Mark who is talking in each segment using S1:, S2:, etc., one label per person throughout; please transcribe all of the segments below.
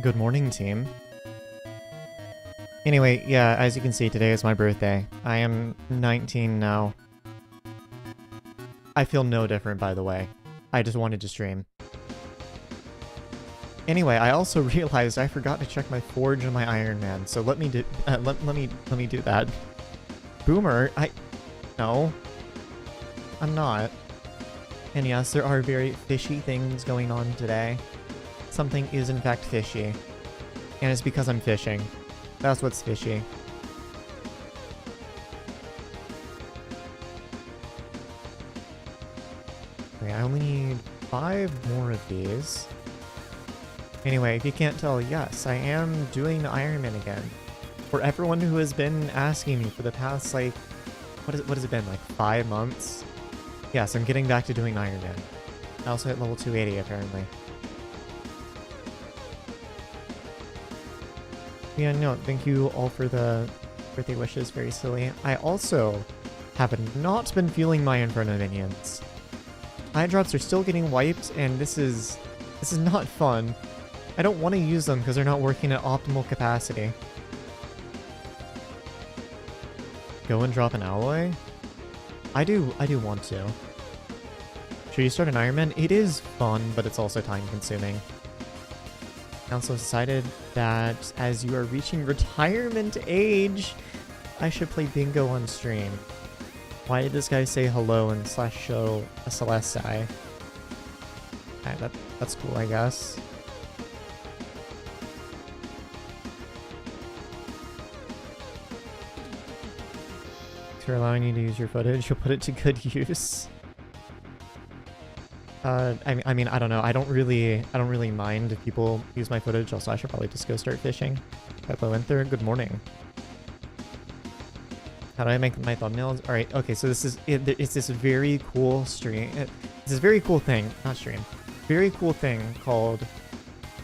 S1: Good morning, team. Anyway, yeah, as you can see, today is my birthday. I am 19 now. I feel no different, by the way. I just wanted to stream. Anyway, I also realized I forgot to check my forge and my Iron Man, so let me do let me do that. Boomer, no, I'm not. And yes, there are very fishy things going on today. Something is in fact fishy, and it's because I'm fishing. That's what's fishy. Okay, I only need 5 more of these. Anyway, if you can't tell, yes, I am doing the Iron Man again. For everyone who has been asking me for the past, like, what has it been, like 5 months? Yes, I'm getting back to doing Iron Man. I also hit level 280, apparently. Yeah, no, thank you all for the birthday wishes, very silly. I also have not been feeling my Inferno minions. Eye drops are still getting wiped, and this is not fun. I don't want to use them because they're not working at optimal capacity. Go and drop an alloy? I do want to. Should you start an Iron Man? It is fun, but it's also time consuming. I also decided that as you are reaching retirement age, I should play bingo on stream. Why did this guy say hello and slash show a Celestii? Alright, that's cool, I guess. If you're allowing you to use your footage, you'll put it to good use. I mean, I don't know. I don't really mind if people use my footage. Also, I should probably just go start fishing. Hello, Endthr. Good morning. How do I make my thumbnails? All right. Okay. So this is it's this very cool stream. It's this very cool thing, not stream. Very cool thing called.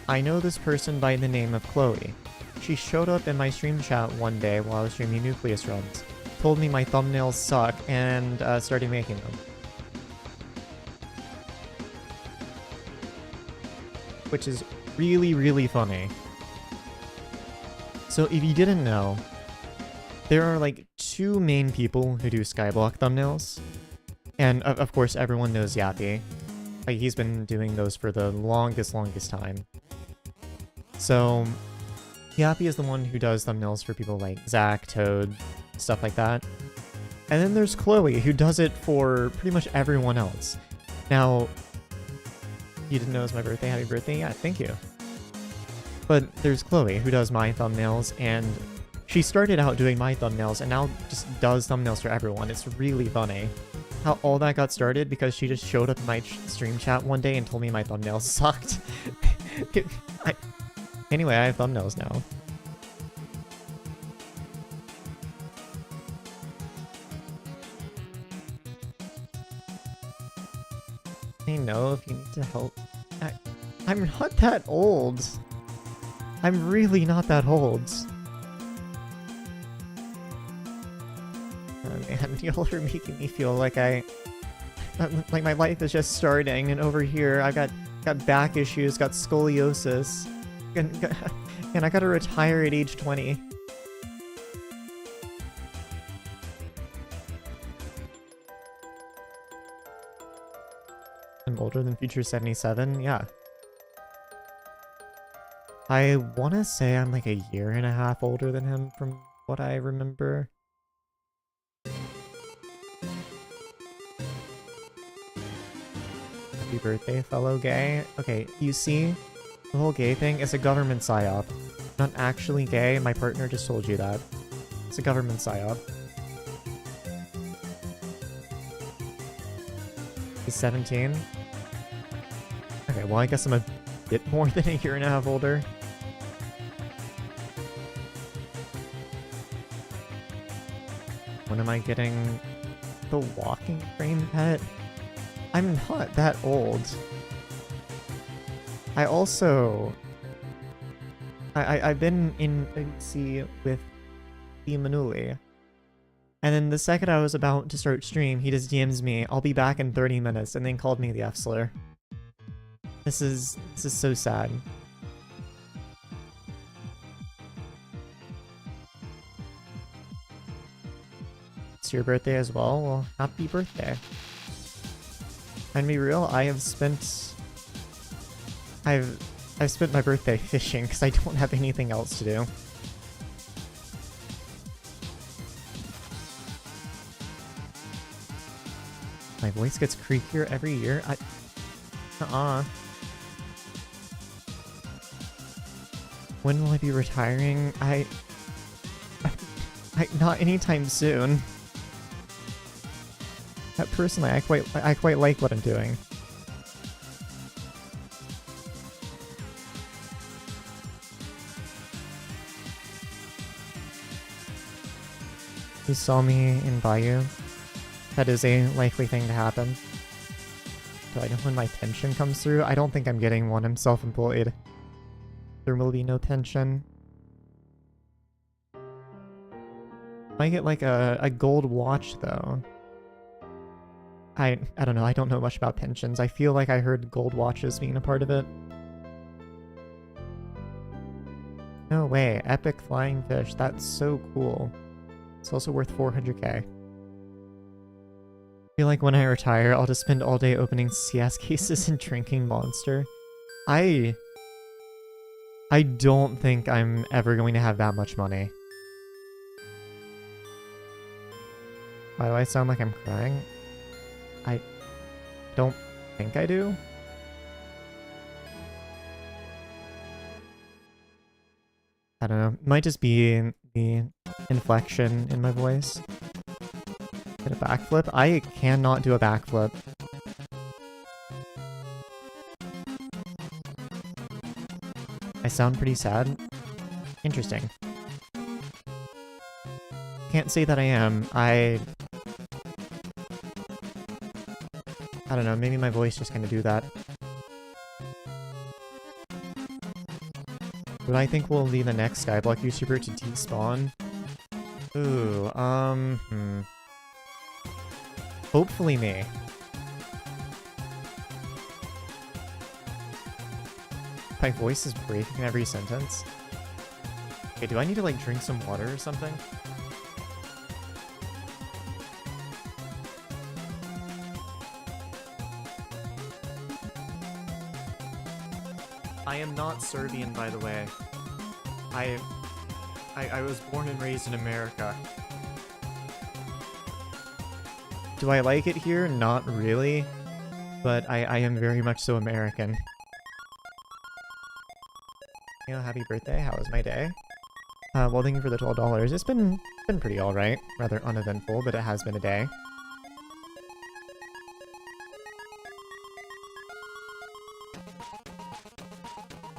S1: I know this person by the name of Chloe. She showed up in my stream chat one day while I was streaming Nucleus runs. Told me my thumbnails suck and started making them. Which is really, really funny. So if you didn't know, there are like 2 main people who do Skyblock thumbnails. And of course everyone knows Yappy. Like, he's been doing those for the longest time. So Yappy is the one who does thumbnails for people like Zach, Toad, stuff like that. And then there's Chloe, who does it for pretty much everyone else. Now, you didn't know it was my birthday. Happy birthday. Yeah, thank you. But there's Chloe, who does my thumbnails, and she started out doing my thumbnails and now just does thumbnails for everyone. It's really funny how all that got started because she just showed up in my stream chat one day and told me my thumbnails sucked. Anyway, I have thumbnails now. I know if you need to help. I'm not that old. I'm really not that old. Oh man, y'all are making me feel like like my life is just starting, and over here I got back issues, got scoliosis, and I gotta retire at age 20. I'm older than Future 77? Yeah. I want to say I'm like a 1.5 years older than him from what I remember. Happy birthday, fellow gay. Okay, you see, the whole gay thing is a government psyop. Not actually gay, my partner just told you that. It's a government psyop. He's 17. Okay, well I guess I'm a bit more than a 1.5 years older. When am I getting the walking frame pet? I'm not that old. I also... I've been in sea with the Manuli. And then the second I was about to start stream, he just DMs me, I'll be back in 30 minutes, and then called me the F-slur. This is so sad. it's your birthday as well, well, happy birthday. And be real, I've spent my birthday fishing because I don't have anything else to do. My voice gets creakier every year. When will I be retiring? Not anytime soon. Personally, I quite like what I'm doing. You saw me in Bayou. That is a likely thing to happen. Do I know when my pension comes through? I don't think I'm getting one. I'm self-employed. There will be no pension. Might get like a gold watch though. I don't know. I don't know much about pensions. I feel like I heard gold watches being a part of it. No way. Epic flying fish. That's so cool. It's also worth 400k. I feel like when I retire, I'll just spend all day opening CS cases and drinking Monster. I don't think I'm ever going to have that much money. Why do I sound like I'm crying? I don't think I do. I don't know. It might just be the inflection in my voice. Get a backflip? I cannot do a backflip. I sound pretty sad. Interesting. Can't say that I am. I don't know, maybe my voice just kind of do that. What I think will be the next Skyblock YouTuber to despawn? Ooh, hopefully me. My voice is breaking in every sentence. Okay, do I need to like drink some water or something? I am not Serbian, by the way. I was born and raised in America. Do I like it here? Not really. But I am very much so American. You know, happy birthday. How was my day? Well, thank you for the $12. It's been pretty alright. Rather uneventful, but it has been a day.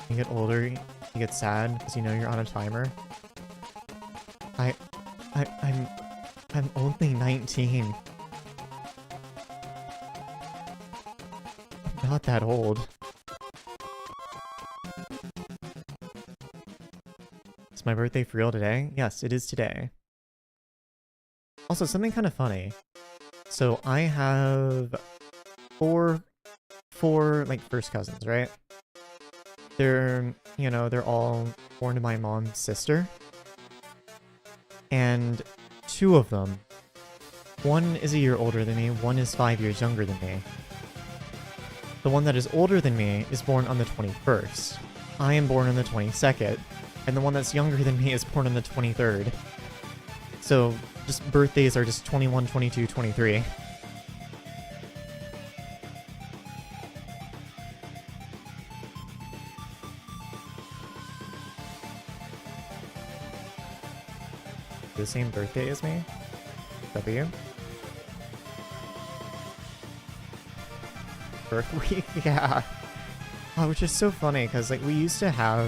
S1: You get older, you get sad because you know you're on a timer. I'm only 19. I'm not that old. Is my birthday for real today? Yes, it is today. Also, something kind of funny. So I have four like first cousins, right? They're, you know, they're all born to my mom's sister. And two of them, one is a year older than me, one is 5 years younger than me. The one that is older than me is born on the 21st. I am born on the 22nd. And the one that's younger than me is born on the 23rd. So, just birthdays are just 21, 22, 23. The same birthday as me? W? Birth week? Yeah. Oh, which is so funny, because like we used to have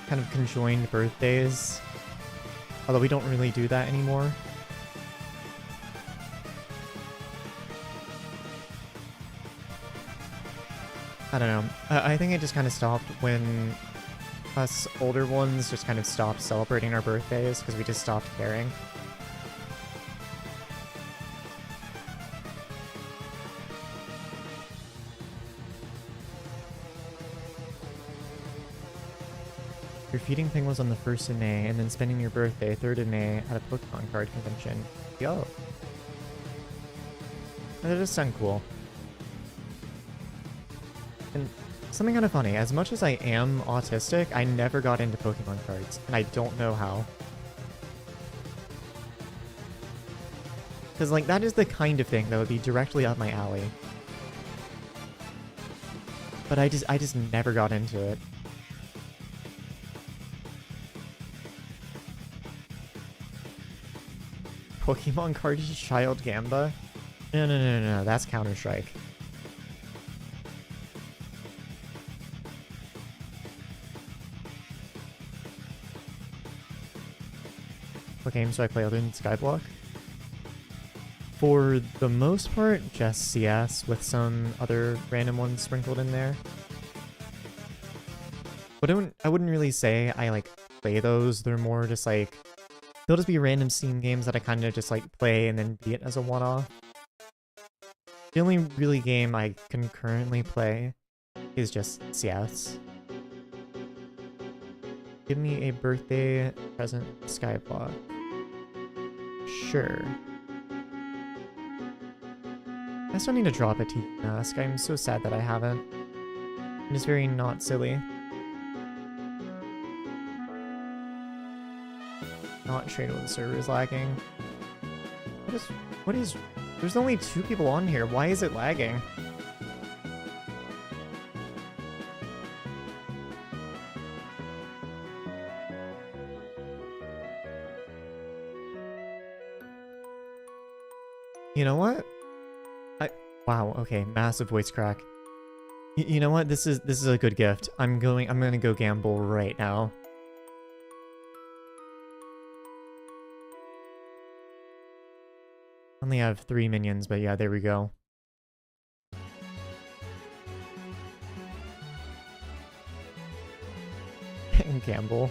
S1: kind of conjoined birthdays. Although we don't really do that anymore. I don't know. I think it just kind of stopped when us older ones just kind of stopped celebrating our birthdays because we just stopped caring. You're feeding penguins on the 1st of May, and then spending your birthday, 3rd of May, at a Pokemon card convention. Yo. That does sound cool. And something kind of funny, as much as I am autistic, I never got into Pokemon cards, and I don't know how. Because, like, that is the kind of thing that would be directly up my alley. But I just never got into it. Pokemon card is Child Gamba? No, that's Counter-Strike. What games do I play other than Skyblock? For the most part, just CS with some other random ones sprinkled in there. But I wouldn't really say I like play those. They're more just like, they'll just be random Steam games that I kind of just like play and then beat as a one-off. The only really game I can currently play is just CS. Give me a birthday present, Skyblock. Sure. I still need to drop a teeth mask. I'm so sad that I haven't. It is very not silly. Not straight when the server is lagging. What is... There's only 2 people on here. Why is it lagging? You know what? Wow, okay, massive voice crack. You know what? This is a good gift. I'm gonna go gamble right now. Only have 3 minions, but yeah, there we go. Gamble.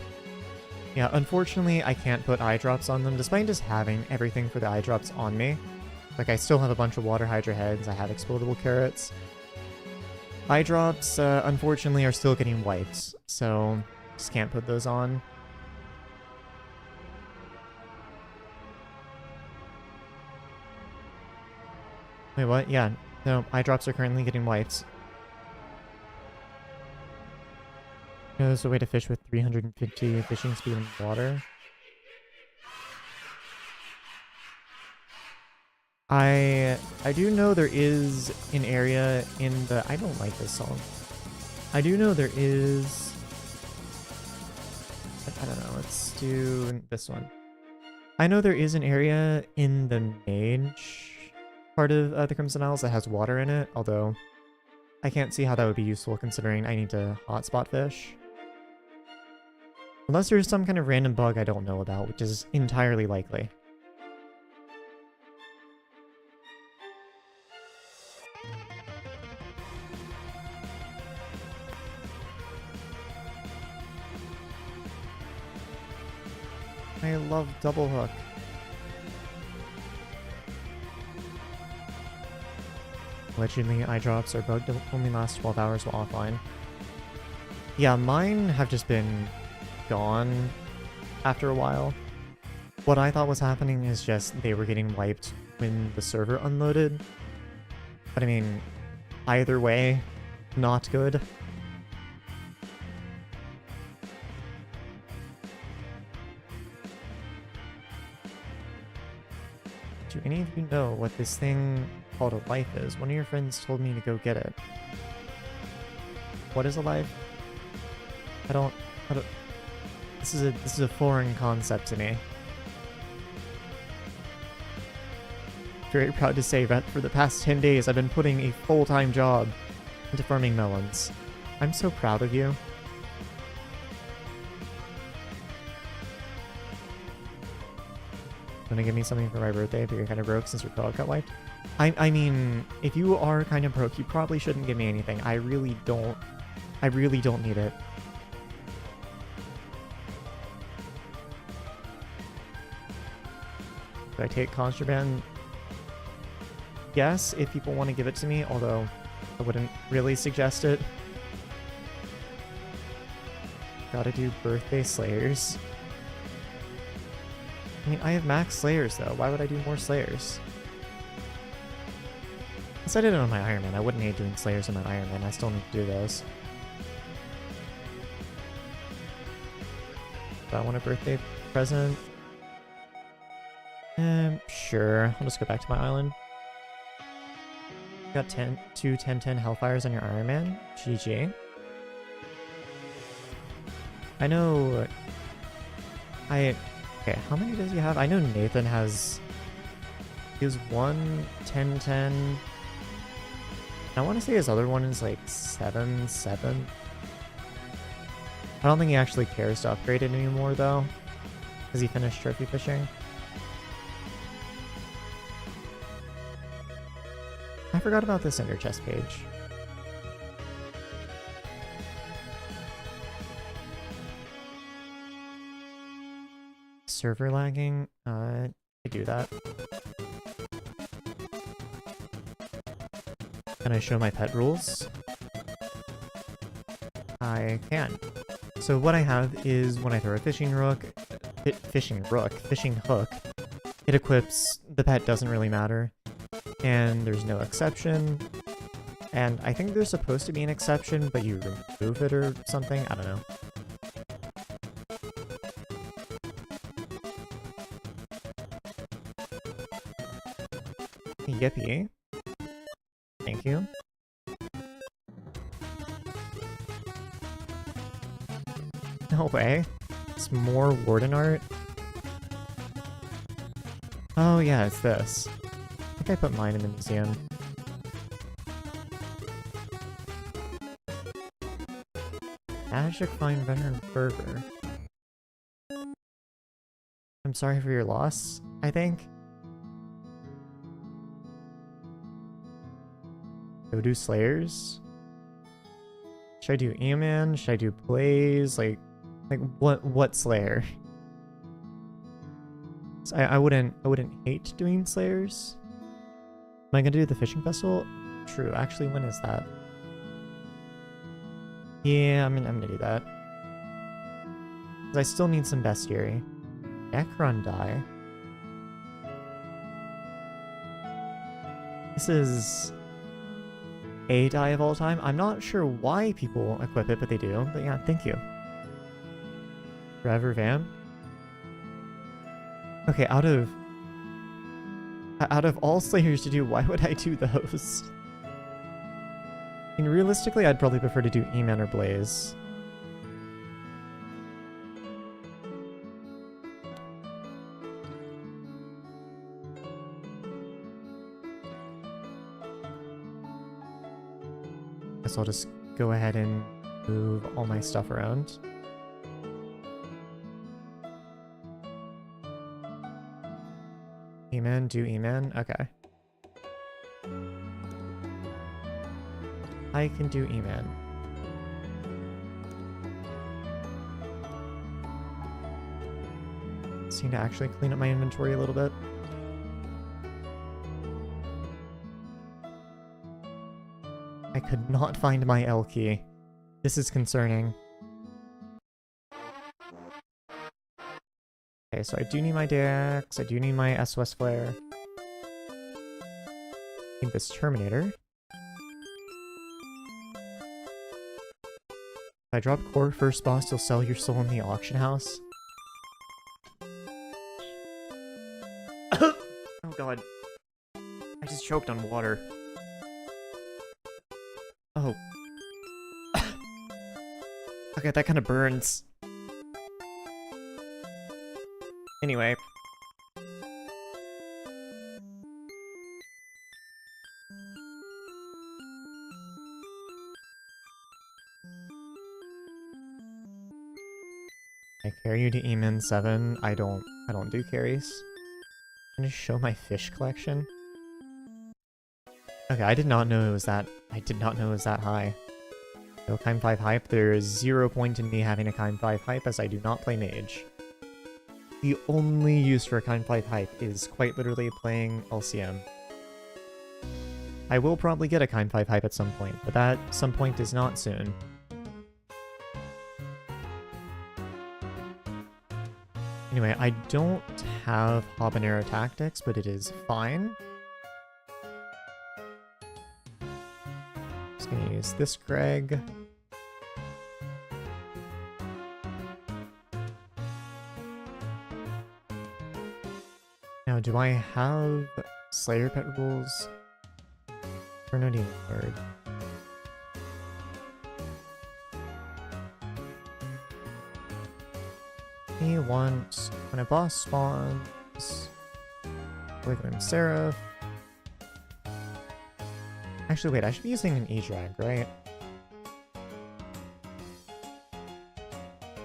S1: Yeah, unfortunately, I can't put eye drops on them, despite just having everything for the eye drops on me. Like, I still have a bunch of water hydra heads, I have explodable carrots. Eye drops, unfortunately, are still getting wiped, so just can't put those on. Wait, what? Yeah, no, eye drops are currently getting wiped. There's a way to fish with 350 fishing speed in water. I do know there is an area in the... I don't like this song. I do know there is... I don't know, let's do this one. I know there is an area in the mage part of the Crimson Isles that has water in it, although I can't see how that would be useful considering I need to hotspot fish. Unless there's some kind of random bug I don't know about, which is entirely likely. I love double hook. Allegedly, eye drops are bugged to only last 12 hours while offline. Yeah, mine have just been gone after a while. What I thought was happening is just they were getting wiped when the server unloaded. But I mean, either way, not good. Do any of you know what this thing called a life is? One of your friends told me to go get it. What is a life? I don't... This is a foreign concept to me. Very proud to say that for the past 10 days I've been putting a full-time job into farming melons. I'm so proud of you. Gonna give me something for my birthday, but you're kind of broke since your cloud got wiped? I mean, if you are kind of broke, you probably shouldn't give me anything. I really don't need it. Do I take contraband? Yes, if people want to give it to me, although I wouldn't really suggest it. Gotta do birthday slayers. I mean, I have max slayers though. Why would I do more slayers? Unless I did it on my Iron Man. I wouldn't hate doing slayers on my Iron Man. I still need to do those. Do I want a birthday present? Sure. I'll just go back to my island. Got 2 10-10 Hellfires on your Iron Man. GG. I know... Okay, how many does he have? I know Nathan has... He has 1 10-10. I want to say his other one is like 7-7. I don't think he actually cares to upgrade it anymore though. Because he finished trophy fishing. I forgot about this Ender chest page. Server lagging? I do that. Can I show my pet rules? I can. So what I have is when I throw a fishing hook, it equips, the pet doesn't really matter. And there's no exception. And I think there's supposed to be an exception, but you remove it or something. I don't know. Yippee. Thank you. No way. It's more Warden art. Oh yeah, it's this. I think I put mine in the museum. Magic Fine Veteran Fervor. I'm sorry for your loss, I think. Go do Slayers? Should I do Eman? Should I do Blaze? Like what Slayer? So I wouldn't hate doing Slayers. Am I gonna do the Fishing Festival? True, actually when is that? Yeah, I'm gonna do that. 'Cause I still need some Bestiary. Necron die. This is a die of all time. I'm not sure why people equip it, but they do. But yeah, thank you. Forever Vam. Okay, out of all Slayers to do, why would I do those? I mean, realistically, I'd probably prefer to do Eman or Blaze. Guess I'll just go ahead and move all my stuff around. Eman, do Eman? Okay. I can do Eman. Just need to actually clean up my inventory a little bit. I could not find my L key. This is concerning. Okay, so I do need my Dex, I do need my SOS Flare. I need this Terminator. If I drop core first boss, you'll sell your soul in the auction house. Oh god. I just choked on water. Oh. Okay, that kind of burns. Anyway. I carry you to Eman 7. I don't do carries. I'm gonna show my fish collection. Okay, I did not know it was that high. No Kime 5 hype. There is 0 point in me having a Kime 5 hype as I do not play mage. The only use for a Kime 5 hype is quite literally playing LCM. I will probably get a Kime 5 hype at some point, but that some point is not soon. Anyway, I don't have habanero tactics, but it is fine. Just gonna use this Greg. Now, do I have Slayer pet rules? Or no demon word? We want, when a boss spawns, Voidgloom Seraph. Actually, wait, I should be using an E-Drag, right?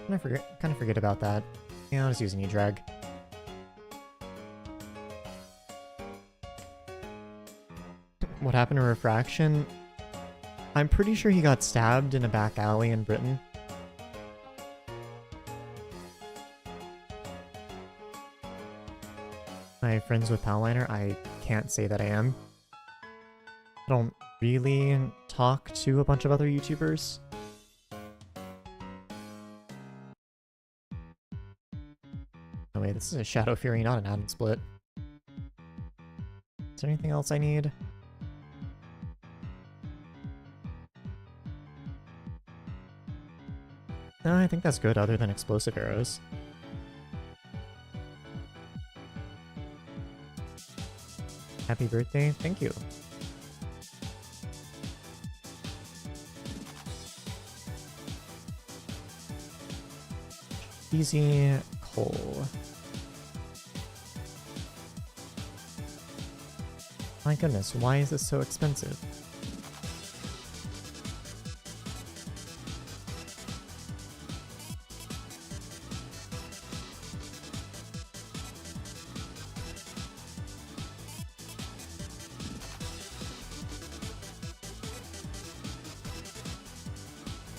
S1: Kind of forget about that. Yeah, I'll just use an E-Drag. What happened to Refraction? I'm pretty sure he got stabbed in a back alley in Britain. Am I friends with Powliner? I can't say that I am. I don't really talk to a bunch of other YouTubers. Oh wait, this is a Shadow Fury, not an Atom Split. Is there anything else I need? No, I think that's good other than explosive arrows. Happy birthday, thank you. Easy coal. My goodness, why is this so expensive?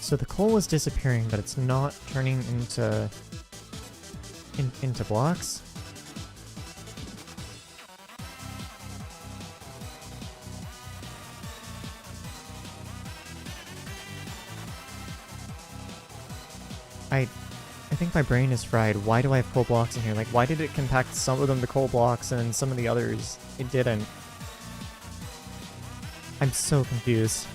S1: So the coal is disappearing, but it's not turning into blocks. I think my brain is fried. Why do I have coal blocks in here? Like, why did it compact some of them to coal blocks and some of the others it didn't? I'm so confused.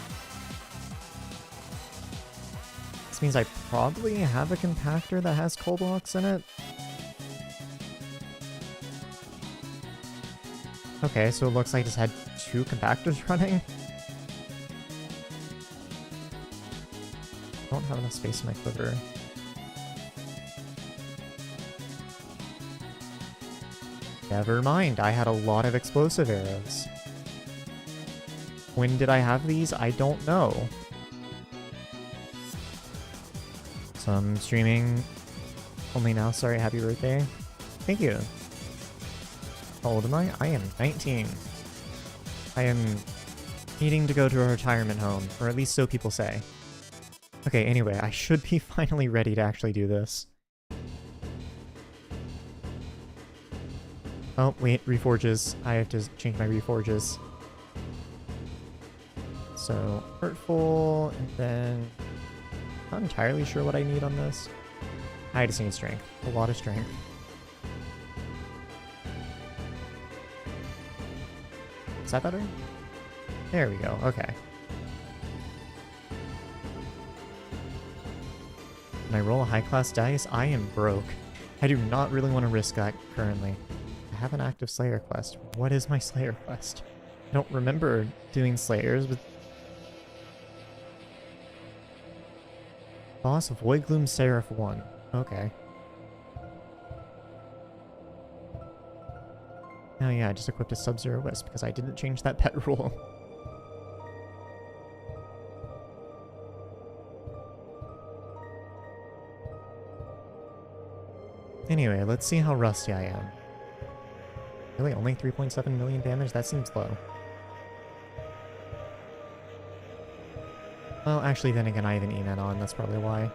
S1: This means I probably have a compactor that has coal blocks in it. Okay, so it looks like I just had 2 compactors running. I don't have enough space in my quiver. Never mind, I had a lot of explosive arrows. When did I have these? I don't know. So I'm streaming only now. Sorry, happy birthday. Thank you. How old am I? I am 19. I am needing to go to a retirement home, or at least so people say. Okay, anyway, I should be finally ready to actually do this. Oh, wait, reforges. I have to change my reforges. So, hurtful, and then... Not entirely sure what I need on this. I just need strength. A lot of strength. Is that better? There we go, okay. Can I roll a high-class dice? I am broke. I do not really want to risk that currently. I have an active Slayer quest. What is my Slayer quest? I don't remember doing Slayers, but... Boss of Voidgloom Seraph 1. Okay. Oh yeah, I just equipped a Sub-Zero Wisp because I didn't change that pet rule. Anyway, let's see how rusty I am. Really, only 3.7 million damage? That seems low. Well, actually, then again, I have an E-Man on, that's probably why.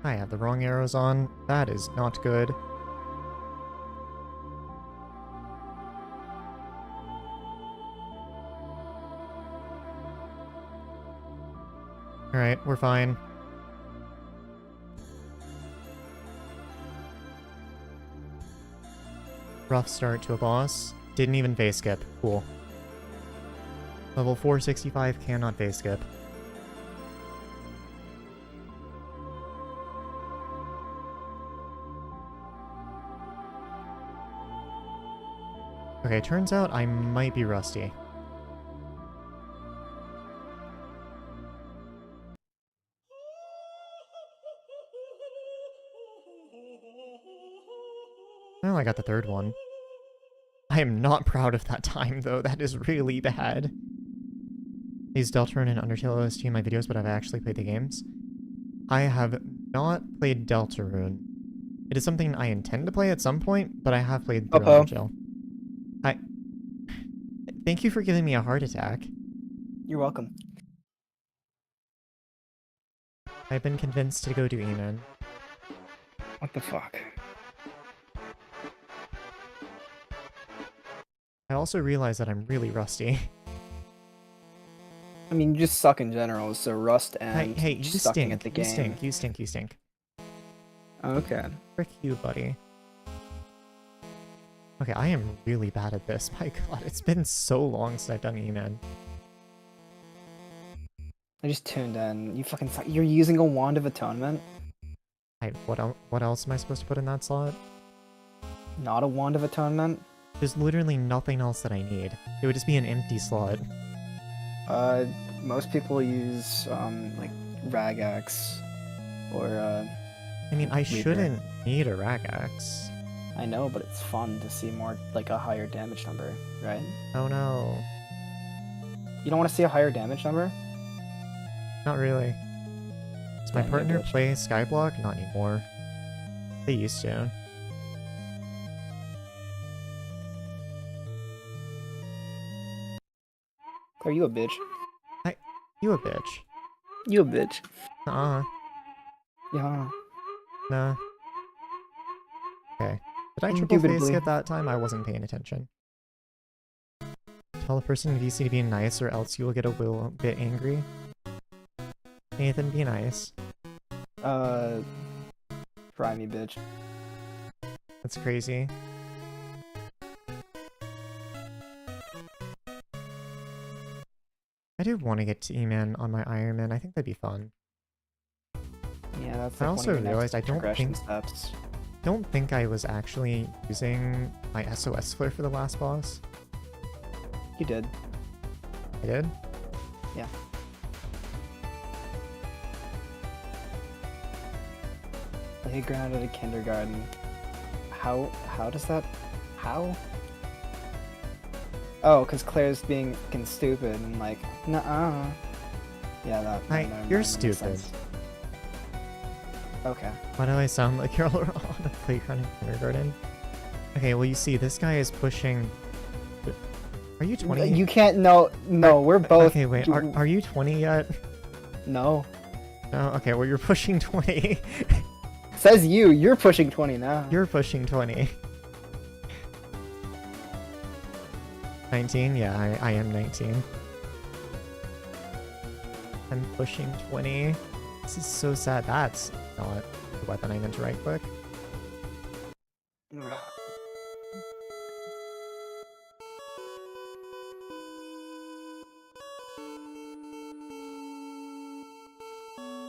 S1: I have the wrong arrows on. That is not good. Alright, we're fine. Rough start to a boss. Didn't even phase skip. Cool. Level 465 cannot phase skip. Okay, turns out I might be rusty. Oh, I got the third one. I am not proud of that time, though. That is really bad. I use Deltarune and Undertale OST in my videos, but I've actually played the games. I have not played Deltarune. It is something I intend to play at some point, but I have played through Undertale. Thank you for giving me a heart attack.
S2: You're welcome.
S1: I've been convinced to go do Eamon.
S2: What the fuck?
S1: I also realize that I'm really rusty.
S2: I mean, you just suck in general, so rust and
S1: Hey, you
S2: sucking
S1: stink.
S2: at the game.
S1: You stink.
S2: Okay.
S1: Frick you, buddy. Okay, I am really bad at this. My god, it's been so long since I've done Eamon.
S2: I just tuned in. You fucking suck. You're using a Wand of Atonement?
S1: What else am I supposed to put in that slot?
S2: Not a Wand of Atonement?
S1: There's literally nothing else that I need. It would just be an empty slot.
S2: Most people use, like, Ragax, or,
S1: I mean, I
S2: Reaper.
S1: shouldn't need a Ragax.
S2: I know, but it's fun to see more, like, a higher damage number, right?
S1: Oh no.
S2: You don't want to see a higher damage number?
S1: Not really. Does my
S2: Damn,
S1: partner
S2: you're a bitch.
S1: play Skyblock? Not anymore. They used to.
S2: Are you a bitch?
S1: You a bitch.
S2: You a bitch.
S1: Uh-uh.
S2: Yeah.
S1: Nah. Okay. Did I triple
S2: Indubitably.
S1: phase skip that time? I wasn't paying attention. Tell the person in VC to be nice or else you will get a bit angry. Nathan, be nice.
S2: Try me, bitch.
S1: That's crazy. I do want to get to E-Man on my Iron Man. I think that'd be fun.
S2: Yeah, that's
S1: I
S2: like
S1: also
S2: one of your
S1: realized
S2: next
S1: I don't
S2: progression
S1: think-
S2: steps.
S1: Don't think I was actually using my SOS flare for the last boss.
S2: You did.
S1: I did?
S2: Yeah. Play ground at a kindergarten. How does that... How? Oh, because Claire's being fucking stupid and like, nuh-uh. Yeah, that...
S1: You're
S2: makes
S1: stupid.
S2: sense. Okay.
S1: Why do I sound like you're all on a playground in kindergarten? Okay, well you see, this guy is pushing... Are you 20?
S2: You can't... No, we're both...
S1: Okay, wait, are you 20 yet?
S2: No.
S1: No? Okay, well you're pushing 20.
S2: Says you. You're pushing 20 now.
S1: You're pushing 20. 19? Yeah, I am 19. I'm pushing 20. This is so sad. That's not the weapon I meant to right click.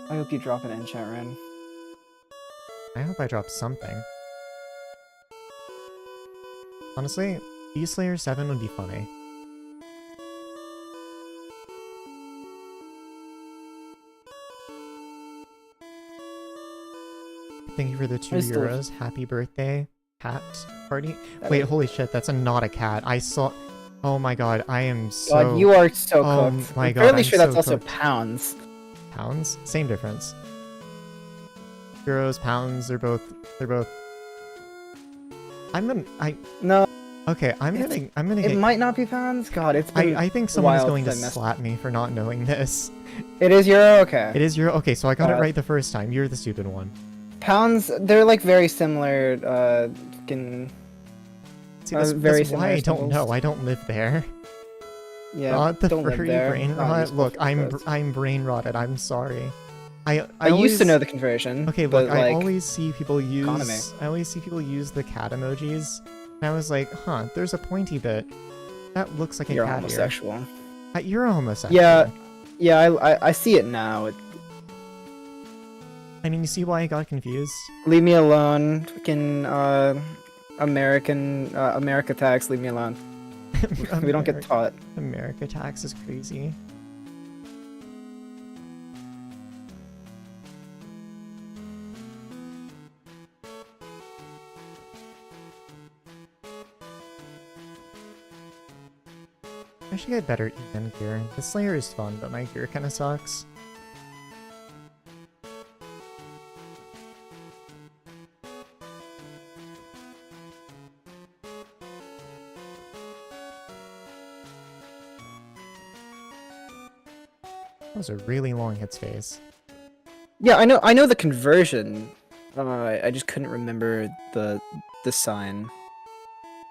S2: I hope you drop an enchant rune.
S1: I hope I drop something. Honestly, Beast Slayer 7 would be funny. Thank you for the 2
S2: I still-
S1: euros. Happy birthday, cat party.
S2: That
S1: Wait,
S2: is-
S1: holy shit, that's not a cat. I saw... Oh my god, I am so...
S2: God, you are so
S1: Oh
S2: cooked.
S1: my
S2: I'm
S1: God,
S2: fairly
S1: I'm
S2: sure that's
S1: so
S2: also
S1: cooked.
S2: pounds.
S1: Pounds? Same difference. Euros, pounds, they're both...
S2: No,
S1: Okay, I'm gonna
S2: it
S1: get...
S2: might not be pounds. God, it's been
S1: I think someone is
S2: while
S1: going to
S2: since I messed-
S1: slap me for not knowing this.
S2: It is euro? Okay.
S1: It is euro. Okay, so I got it
S2: God.
S1: right the first time. You're the stupid one.
S2: Pounds, they're like very similar, fucking...
S1: See, that's
S2: very
S1: why I
S2: similar
S1: don't know.
S2: symbols.
S1: I don't live there.
S2: Yeah,
S1: Not the
S2: don't live
S1: furry
S2: there.
S1: brain
S2: Not
S1: rot.
S2: useful
S1: Look,
S2: for
S1: I'm
S2: goods.
S1: I'm brain rotted. I'm sorry. I
S2: I used to
S1: always-
S2: know the conversion.
S1: Okay,
S2: but
S1: look, I
S2: like,
S1: always see people
S2: economy.
S1: use the cat emojis, and I was like, huh, there's a pointy bit. That looks like a
S2: you're
S1: cat
S2: homosexual.
S1: ear. You're a homosexual.
S2: Yeah, I see it now.
S1: I mean, you see why I got confused?
S2: Leave me alone. Fucking America tax. Leave me alone. We don't get taught.
S1: America tax is crazy. I should get better even gear. The Slayer is fun, but my gear kind of sucks. That was a really long hits phase.
S2: Yeah, I know the conversion. I just couldn't remember the sign.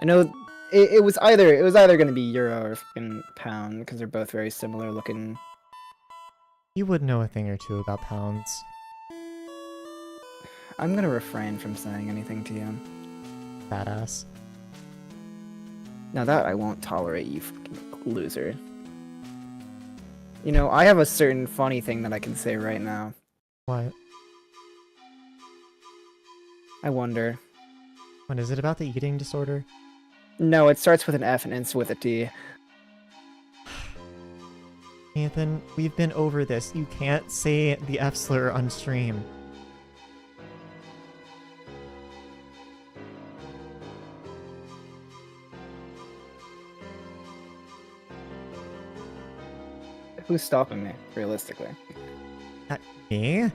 S2: I know it was either gonna be euro or fucking pound because they're both very similar looking.
S1: You would know a thing or two about pounds.
S2: I'm gonna refrain from saying anything to you.
S1: Badass.
S2: Now that I won't tolerate, you fucking loser. You know, I have a certain funny thing that I can say right now.
S1: What?
S2: I wonder.
S1: What is it about the eating disorder?
S2: No, it starts with an F and ends with a T.
S1: Nathan, we've been over this. You can't say the F slur on stream.
S2: Who's stopping me, realistically?
S1: Me?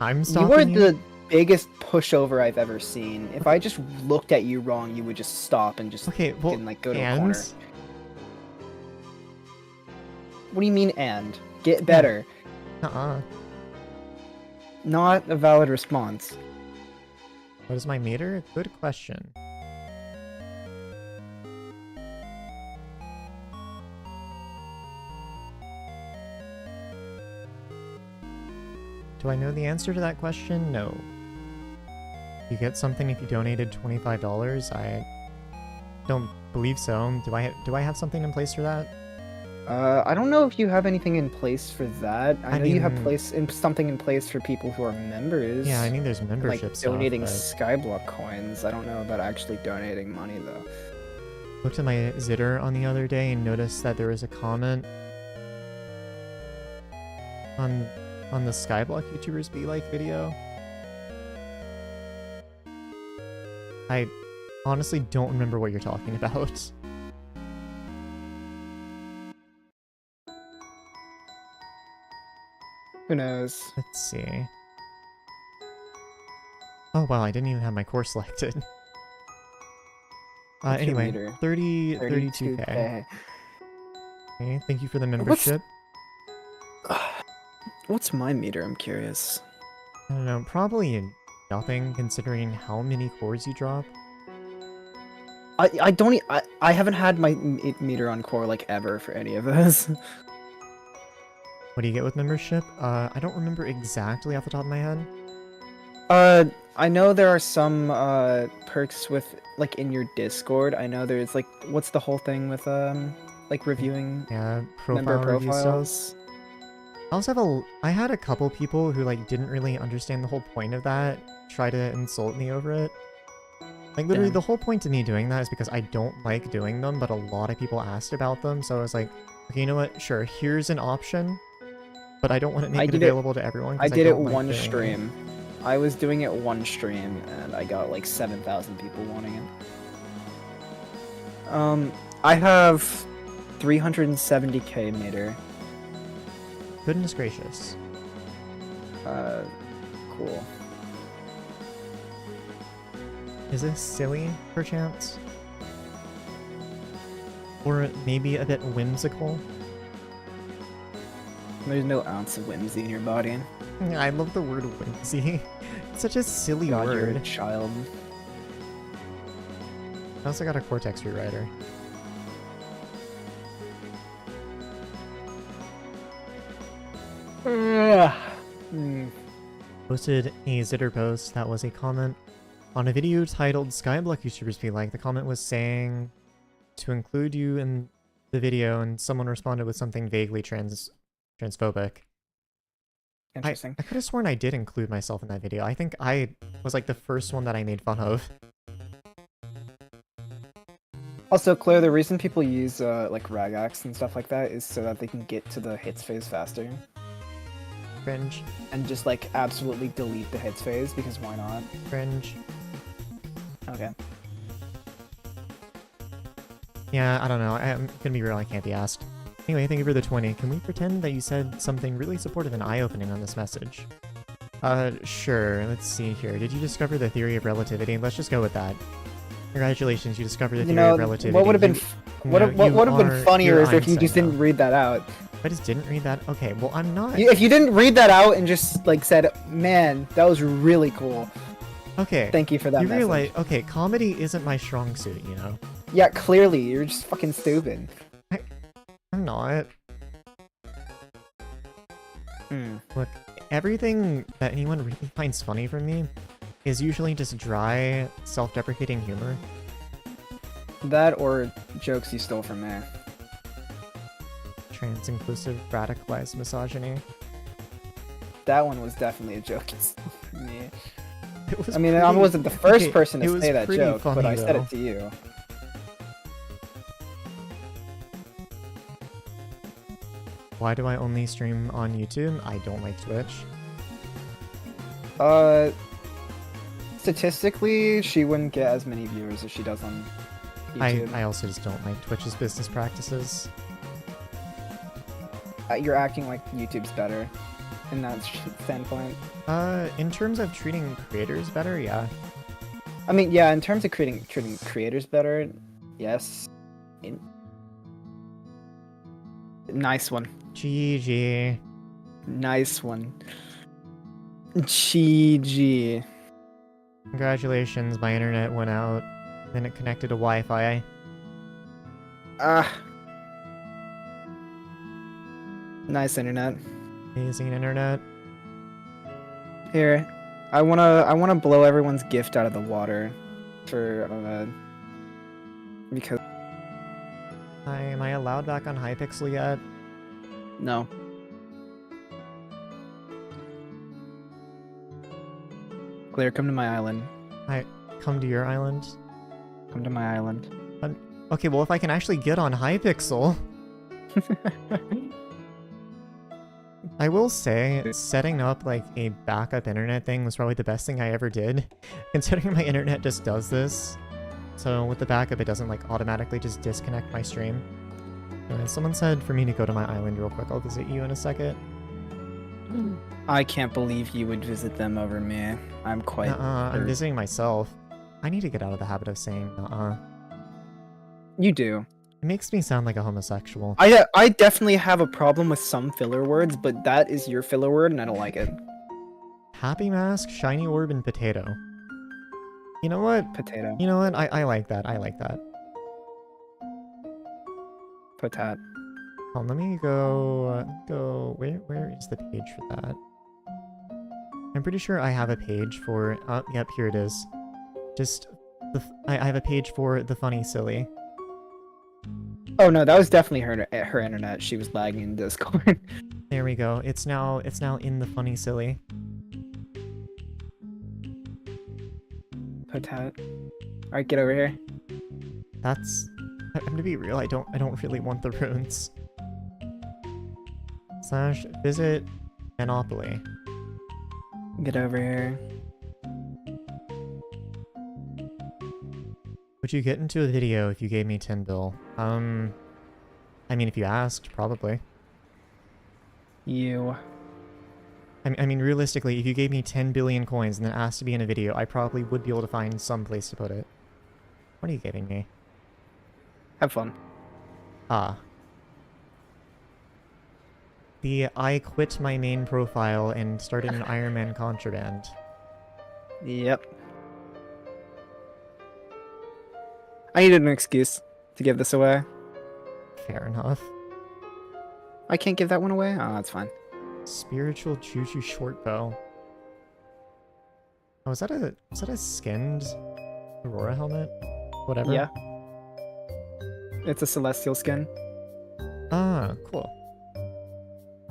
S1: I'm
S2: You
S1: stopping
S2: are the biggest pushover I've ever seen. If I just looked at you wrong, you would just stop and just
S1: Okay, well,
S2: fucking, like, go to a
S1: and?
S2: corner. What do you mean and? Get better.
S1: Uh-uh.
S2: Not a valid response.
S1: What is my meter? Good question. Do I know the answer to that question? No. You get something if you donated $25? I don't believe so. Do I have something in place for that?
S2: I don't know if you have anything in place for that. I know you have
S1: mean-
S2: something in place for people who are members.
S1: Yeah, I mean there's
S2: like
S1: membership stuff,
S2: donating
S1: but
S2: Skyblock coins. I don't know about actually donating money though.
S1: looked at my Zitter on the other day and noticed that there was a comment on the Skyblock YouTubers Be Like video. I honestly don't remember what you're talking about.
S2: Who knows?
S1: Let's see. Oh wow, I didn't even have my core selected.
S2: What's your
S1: Anyway,
S2: meter?
S1: 32k. Okay, thank you for the membership.
S2: What's my meter? I'm curious.
S1: I don't know, probably nothing considering how many cores you drop.
S2: I don't. I haven't had my meter on core like ever for any of this.
S1: What do you get with membership? I don't remember exactly off the top of my head.
S2: I know there are some perks with like in your Discord. I know there's like what's the whole thing with like reviewing
S1: Yeah,
S2: member
S1: profile review stuff.
S2: profiles.
S1: I also I had a couple people who like didn't really understand the whole point of that, try to insult me over it. Like literally
S2: Yeah.
S1: the whole point of me doing that is because I don't like doing them, but a lot of people asked about them, so I was like, okay, you know what? Sure, here's an option, but I don't want to make it available to everyone. 'cause
S2: I did it
S1: don't like
S2: one
S1: doing it.
S2: stream. I was doing it one stream and I got like 7,000 people wanting it. I have 370k meter.
S1: Goodness gracious.
S2: Cool.
S1: Is this silly, perchance? Or maybe a bit whimsical?
S2: There's no ounce of whimsy in your body.
S1: I love the word whimsy. It's such a silly
S2: God, you're a
S1: word.
S2: child.
S1: I also got a Cortex rewriter.
S2: Hmm.
S1: Posted a Zitter post that was a comment on a video titled Skyblock YouTubers Be Like. The comment was saying to include you in the video, and someone responded with something vaguely transphobic.
S2: Interesting.
S1: I could have sworn I did include myself in that video. I think I was like the first one that I made fun of.
S2: Also, Claire, the reason people use like Ragax and stuff like that is so that they can get to the hits phase faster.
S1: Cringe.
S2: And just like absolutely delete the hits phase, because why not?
S1: Cringe.
S2: Okay.
S1: Yeah, I don't know. I'm gonna be real, I can't be asked. Anyway, thank you for the 20. Can we pretend that you said something really supportive and eye-opening on this message? Sure. Let's see here. Did you discover the theory of relativity? Let's just go with that. Congratulations, you discovered the theory of relativity.
S2: What would have been what would have been funnier is if you just didn't read that out.
S1: I just didn't read that? Okay, well, I'm not...
S2: If you didn't read that out and just, like, said, man, that was really cool.
S1: Okay.
S2: Thank you for that message.
S1: Realize, okay, comedy isn't my strong suit, you know?
S2: Yeah, clearly, you're just fucking stupid.
S1: I'm not.
S2: Hmm.
S1: Look, everything that anyone really finds funny from me is usually just dry, self-deprecating humor.
S2: That or jokes you stole from me.
S1: Trans-inclusive, radicalized misogyny.
S2: That one was definitely a joke you stole from me.
S1: I
S2: mean, I wasn't the first person to say that joke,
S1: funny,
S2: but I said
S1: though.
S2: it to you.
S1: Why do I only stream on YouTube? I don't like Twitch.
S2: Statistically, she wouldn't get as many viewers as she does on YouTube.
S1: I also just don't like Twitch's business practices.
S2: You're acting like YouTube's better in that standpoint.
S1: In terms of treating creators better, yeah.
S2: I mean, yeah, in terms of treating creators better, yes. Nice one.
S1: GG.
S2: Nice one. GG.
S1: Congratulations, my internet went out. Then it connected to Wi-Fi.
S2: Nice internet.
S1: Amazing internet.
S2: Here, I wanna blow everyone's gift out of the water, for because.
S1: Hi, am I allowed back on Hypixel yet?
S2: No. Claire, come to my island.
S1: Come to your island?
S2: Come to my island.
S1: Okay, well if I can actually get on Hypixel. I will say, setting up like a backup internet thing was probably the best thing I ever did, considering my internet just does this. So with the backup, it doesn't like automatically just disconnect my stream. Someone said for me to go to my island real quick. I'll visit you in a second.
S2: I can't believe you would visit them over me. I'm quite
S1: I'm visiting myself. I need to get out of the habit of saying
S2: You do.
S1: It makes me sound like a homosexual.
S2: I definitely have a problem with some filler words, but that is your filler word and I don't like it.
S1: Happy mask, shiny orb, and potato. You know what?
S2: Potato.
S1: You know what? I like that. I like that.
S2: Potat.
S1: Oh, let me go... Where is the page for that? I'm pretty sure I have a page for... Yep, here it is. Just... I have a page for the funny silly.
S2: Oh no, that was definitely her internet. She was lagging in Discord.
S1: There we go. It's now in the funny silly.
S2: Potat. Alright, get over here.
S1: I'm gonna be real, I don't really want the runes. / visit Monopoly.
S2: Get over here.
S1: Would you get into a video if you gave me 10 bill? I mean, if you asked, probably.
S2: You.
S1: I mean, realistically, if you gave me 10 billion coins and then asked to be in a video, I probably would be able to find some place to put it. What are you giving me?
S2: Have fun.
S1: Ah. I quit my main profile and started an Iron Man contraband.
S2: Yep. I needed an excuse to give this away.
S1: Fair enough.
S2: I can't give that one away? Oh, that's fine.
S1: Spiritual Choo-Choo short bow. Oh, is that a skinned Aurora helmet? Whatever.
S2: Yeah. It's a celestial skin.
S1: Ah, cool.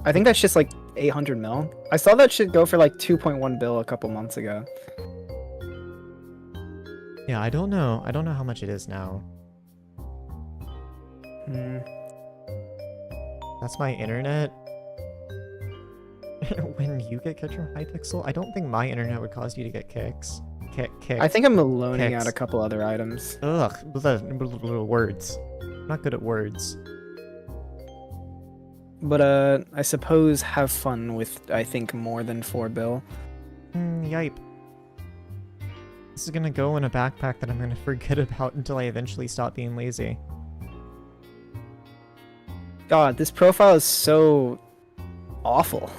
S2: I think that's just like 800 mil. I saw that shit go for like 2.1 bill a couple months ago.
S1: Yeah, I don't know. I don't know how much it is now.
S2: Hmm.
S1: That's my internet. When you get kicked from Hypixel, I don't think my internet would cause you to get kicks. Kick.
S2: I think I'm loaning
S1: Kicks.
S2: out a couple other items.
S1: Ugh, words. I'm not good at words.
S2: But I suppose have fun with, I think, more than 4 bill.
S1: Yipe. This is gonna go in a backpack that I'm gonna forget about until I eventually stop being lazy.
S2: God, this profile is so awful.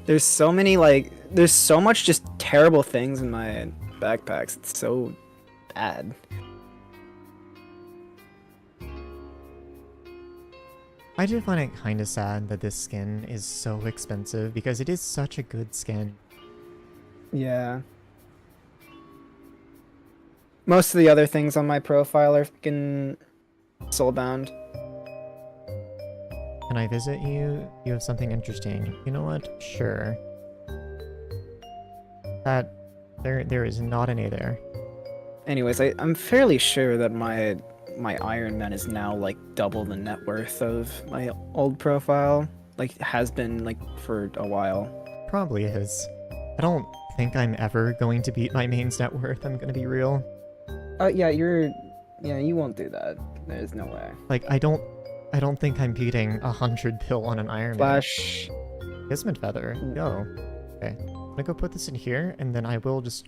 S2: There's so many, like, there's so much just terrible things in my backpacks. It's so bad.
S1: I do find it kind of sad that this skin is so expensive because it is such a good skin.
S2: Yeah. Most of the other things on my profile are fucking soulbound.
S1: Can I visit you? You have something interesting. You know what? Sure. There is not an A there.
S2: Anyways, I'm fairly sure that my Iron Man is now like double the net worth of my old profile. Like has been like for a while.
S1: Probably is. I don't think I'm ever going to beat my main's net worth, I'm gonna be real.
S2: Yeah, you wonon't do that. There's no way.
S1: Like, I don't think I'm beating 100 pill on an Iron Man.
S2: Flash.
S1: Kismet Feather. Yo. Okay. I'm gonna go put this in here, and then I'll just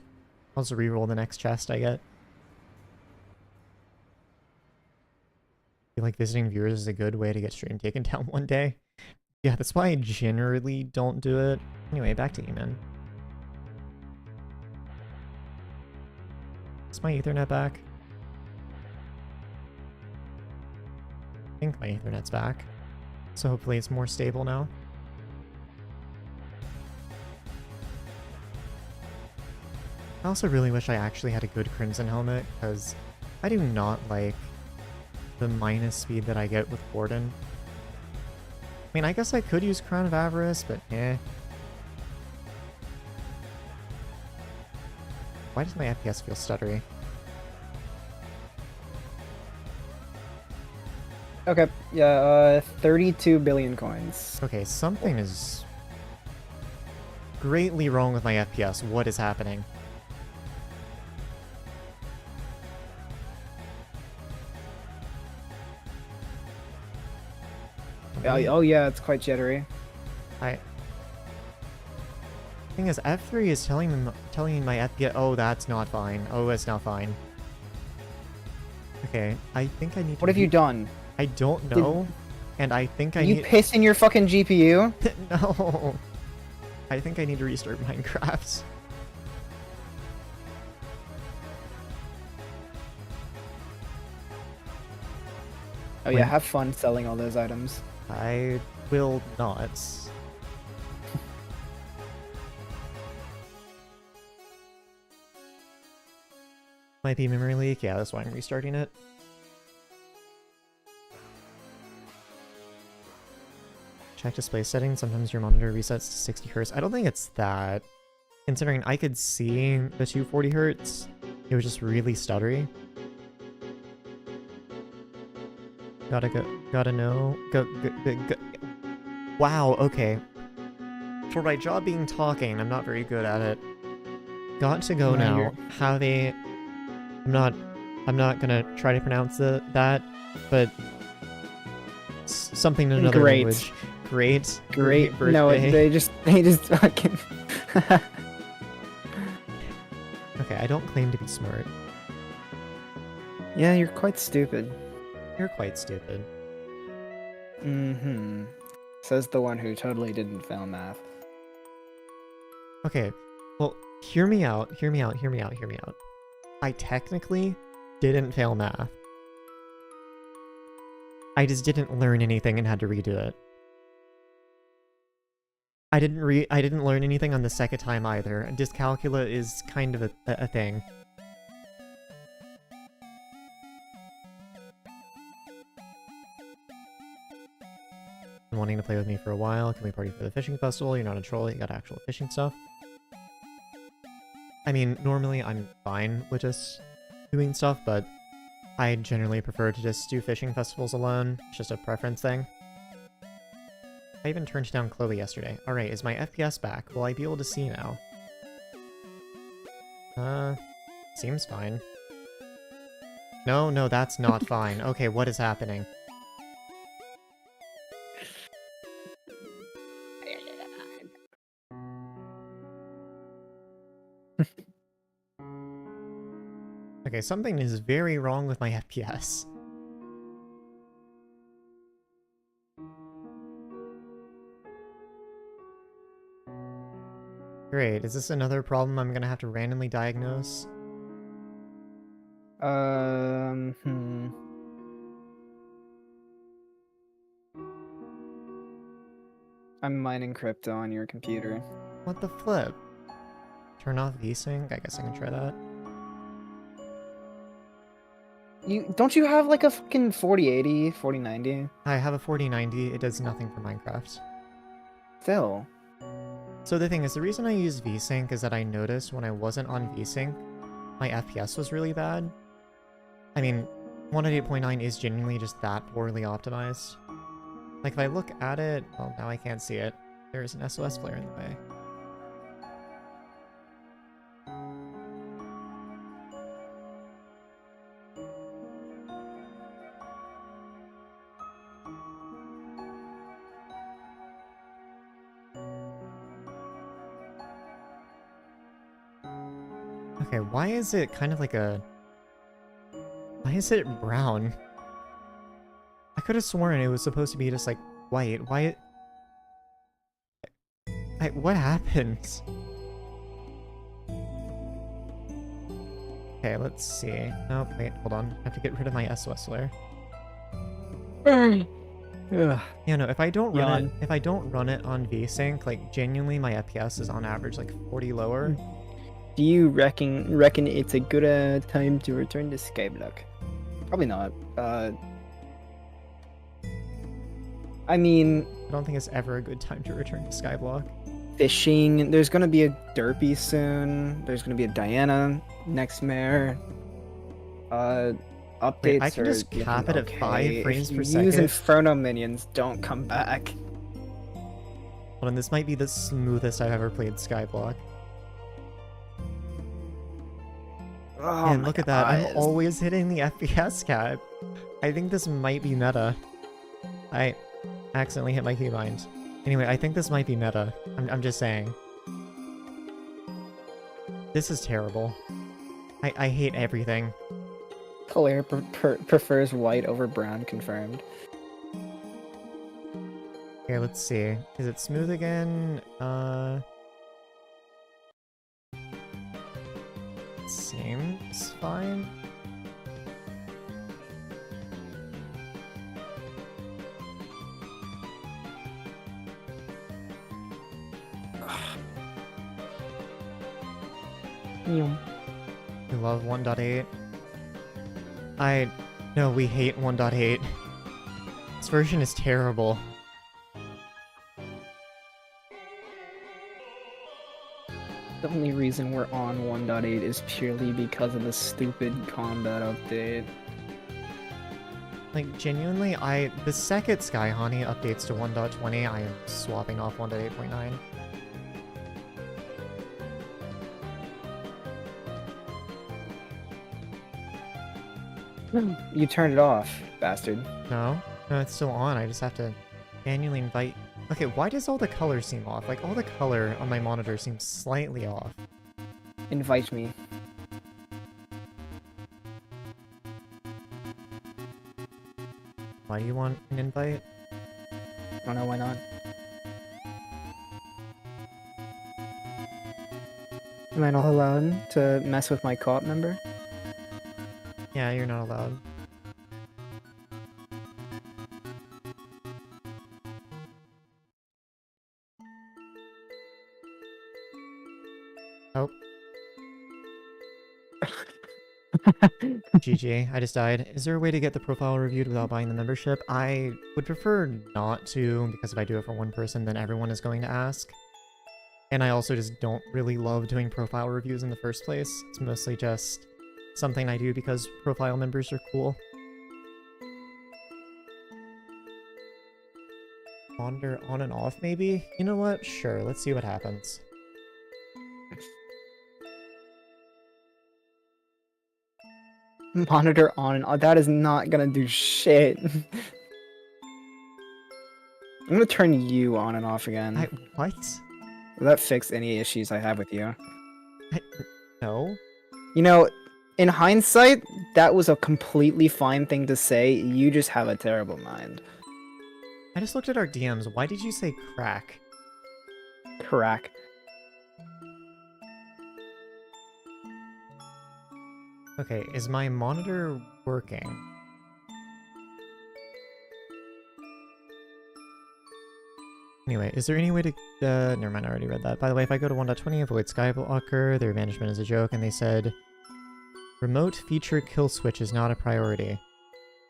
S1: reroll the next chest I get. I feel like visiting viewers is a good way to get stream taken down one day. Yeah, that's why I generally don't do it. Anyway, back to you, man. Is my Ethernet back? I think my Ethernet's back. So hopefully it's more stable now. I also really wish I actually had a good Crimson helmet, because I do not like the minus speed that I get with Gordon. I mean, I guess I could use Crown of Avarice, but eh. Why does my FPS feel stuttery?
S2: Okay, yeah, 32 billion coins.
S1: Okay, something is greatly wrong with my FPS. What is happening?
S2: Oh yeah, it's quite jittery.
S1: Thing is, F3 is telling me my FPS. Oh, that's not fine. Oh, it's not fine. Okay, I think I need to.
S2: What have you done?
S1: I don't know, and I think I need.
S2: You piss in your fucking GPU?
S1: No. I think I need to restart Minecraft.
S2: Oh yeah, have fun selling all those items.
S1: I will not. Might be memory leak. Yeah, that's why I'm restarting it. Check display settings. Sometimes your monitor resets to 60 Hz. I don't think it's that. Considering I could see the 240 Hz, it was just really stuttery. Gotta know. Go. Wow, okay. For my job being talking, I'm not very good at it. Got to go now. How they... I'm not gonna try to pronounce that, but something in another language. Great. Birthday.
S2: No, they just fucking.
S1: Okay, I don't claim to be smart.
S2: Yeah, you're quite stupid.
S1: You're quite stupid.
S2: Mm-hmm. Says the one who totally didn't fail math.
S1: Okay, well, hear me out. I technically didn't fail math. I just didn't learn anything and had to redo it. I didn't learn anything on the second time either. Dyscalculia is kind of a thing. Been wanting to play with me for a while. Can we party for the fishing festival? You're not a troll, you got actual fishing stuff. I mean, normally I'm fine with just doing stuff, but I generally prefer to just do fishing festivals alone. It's just a preference thing. I even turned down Chloe yesterday. Alright, is my FPS back? Will I be able to see now? Seems fine. No, that's not fine. Okay, what is happening? Okay, something is very wrong with my FPS. Great, is this another problem I'm gonna have to randomly diagnose?
S2: I'm mining crypto on your computer.
S1: What the flip? Turn off VSync? I guess I can try that.
S2: Don't you have like a fucking 4080, 4090?
S1: I have a 4090, it does nothing for Minecraft.
S2: Still.
S1: So the thing is, the reason I use VSync is that I noticed when I wasn't on VSync, my FPS was really bad. I mean, 108.9 is genuinely just that poorly optimized. Like, if I look at it... Well, now I can't see it. There's an SOS flare in the way. Okay, why is it kind of like a... Why is it brown? I could have sworn it was supposed to be just like white. Why? What happened? Okay, let's see. Nope, wait, hold on. I have to get rid of my SOS flare.
S2: Ugh.
S1: Yeah, no, if I don't run it on VSync, like genuinely my FPS is on average like 40 lower.
S2: Do you reckon it's a good time to return to Skyblock? Probably not. I mean,
S1: I don't think it's ever a good time to return to Skyblock.
S2: Fishing. There's gonna be a Derpy soon. There's gonna be a Diana next mare. Updates.
S1: Wait, I can just cap it at 5 frames per second.
S2: Use Inferno minions. Don't come back.
S1: Hold on, this might be the smoothest I've ever played Skyblock.
S2: Oh,
S1: Man, look at that. I'm always hitting the FPS cap. I think this might be meta. I accidentally hit my keybind. Anyway, I think this might be meta. I'm just saying. This is terrible. I hate everything.
S2: Claire prefers white over brown, confirmed.
S1: Okay, let's see. Is it smooth again? Seems fine. You love 1.8? No, we hate 1.8. This version is terrible.
S2: The only reason we're on 1.8 is purely because of the stupid combat update.
S1: Like, genuinely, the second Sky Honey updates to 1.20, I am swapping off 1.8.9.
S2: You turned it off, bastard.
S1: No, it's still on. I just have to manually invite... Okay, why does all the color seem off? Like, all the color on my monitor seems slightly off.
S2: Invite me.
S1: Why do you want an invite?
S2: I don't know why not. Am I not allowed to mess with my co-op member?
S1: Yeah, you're not allowed. GG, I just died. Is there a way to get the profile reviewed without buying the membership? I would prefer not to, because if I do it for one person, then everyone is going to ask. And I also just don't really love doing profile reviews in the first place. It's mostly just something I do because profile members are cool. Monitor on and off, maybe? You know what? Sure, let's see what happens.
S2: Monitor on and off. That is not gonna do shit. I'm gonna turn you on and off again.
S1: What?
S2: Will that fix any issues I have with you?
S1: No?
S2: You know, in hindsight, that was a completely fine thing to say. You just have a terrible mind.
S1: I just looked at our DMs. Why did you say crack?
S2: Crack.
S1: Okay, is my monitor working? Anyway, is there any way to... never mind, I already read that. By the way, if I go to 1.20, avoid Skyblocker, their management is a joke, and they said... Remote feature kill switch is not a priority.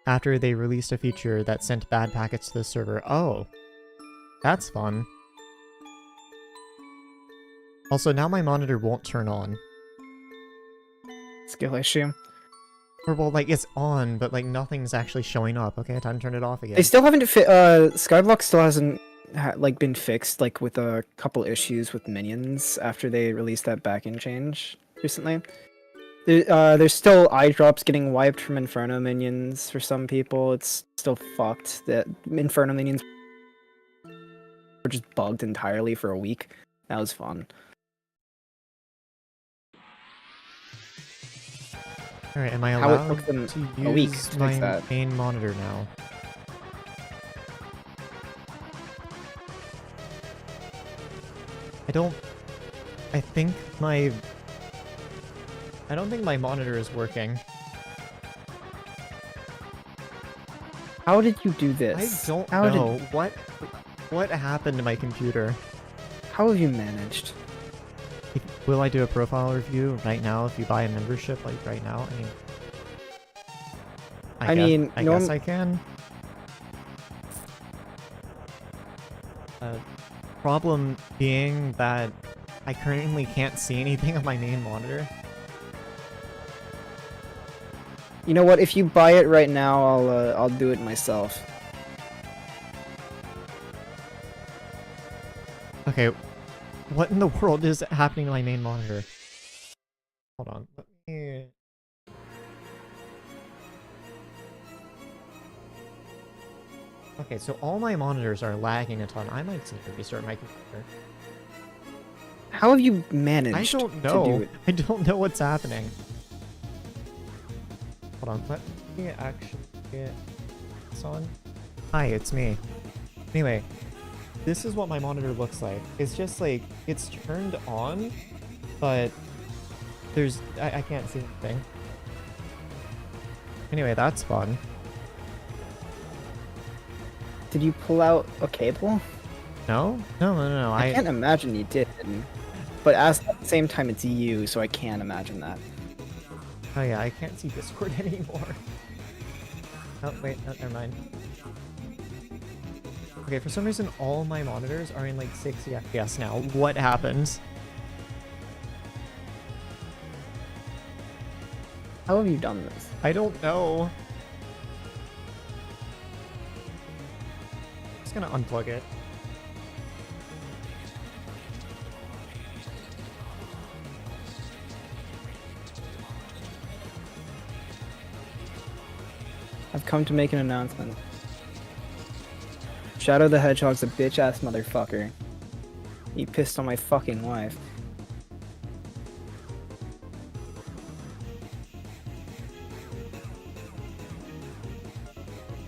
S1: After they released a feature that sent bad packets to the server. Oh. That's fun. Also, now my monitor won't turn on.
S2: Skill issue.
S1: Or, well, like, it's on, but, like, nothing's actually showing up. Okay, time to turn it off again.
S2: They still haven't Skyblock still hasn't like been fixed, like with a couple issues with minions after they released that backend change recently. There's still eye drops getting wiped from Inferno minions for some people. It's still fucked that Inferno minions were just bugged entirely for a week. That was fun.
S1: Alright, am I
S2: How it
S1: allowed
S2: took them
S1: to
S2: a week
S1: use
S2: to
S1: my
S2: fix that.
S1: main monitor now? I don't think my monitor is working.
S2: How did you do
S1: I
S2: this?
S1: don't
S2: How
S1: know. What happened to my computer?
S2: How have you managed?
S1: Will I do a profile review right now if you buy a membership, like right now? I mean, I guess I can. Problem being that I currently can't see anything on my main monitor.
S2: You know what? If you buy it right now, I'll do it myself.
S1: Okay, what in the world is happening to my main monitor? Hold on, let me... Okay, so all my monitors are lagging a ton. I might just need to restart my computer.
S2: How have you managed
S1: I don't
S2: to
S1: know.
S2: do it?
S1: I don't know what's happening. Hold on, let me actually get this on. Hi, it's me. Anyway, this is what my monitor looks like. It's just like, it's turned on, but there's, I can't see anything. Anyway, that's fun.
S2: Did you pull out a cable?
S1: No? No.
S2: I can't imagine you did. But at the same time, it's you, so I can't imagine that.
S1: Oh yeah, I can't see Discord anymore. Oh, wait, no, never mind. Okay, for some reason, all my monitors are in like 60 FPS now. What happened?
S2: How have you done this?
S1: I don't know. I'm just gonna unplug it.
S2: I've come to make an announcement. Shadow the Hedgehog's a bitch-ass motherfucker. He pissed on my fucking wife.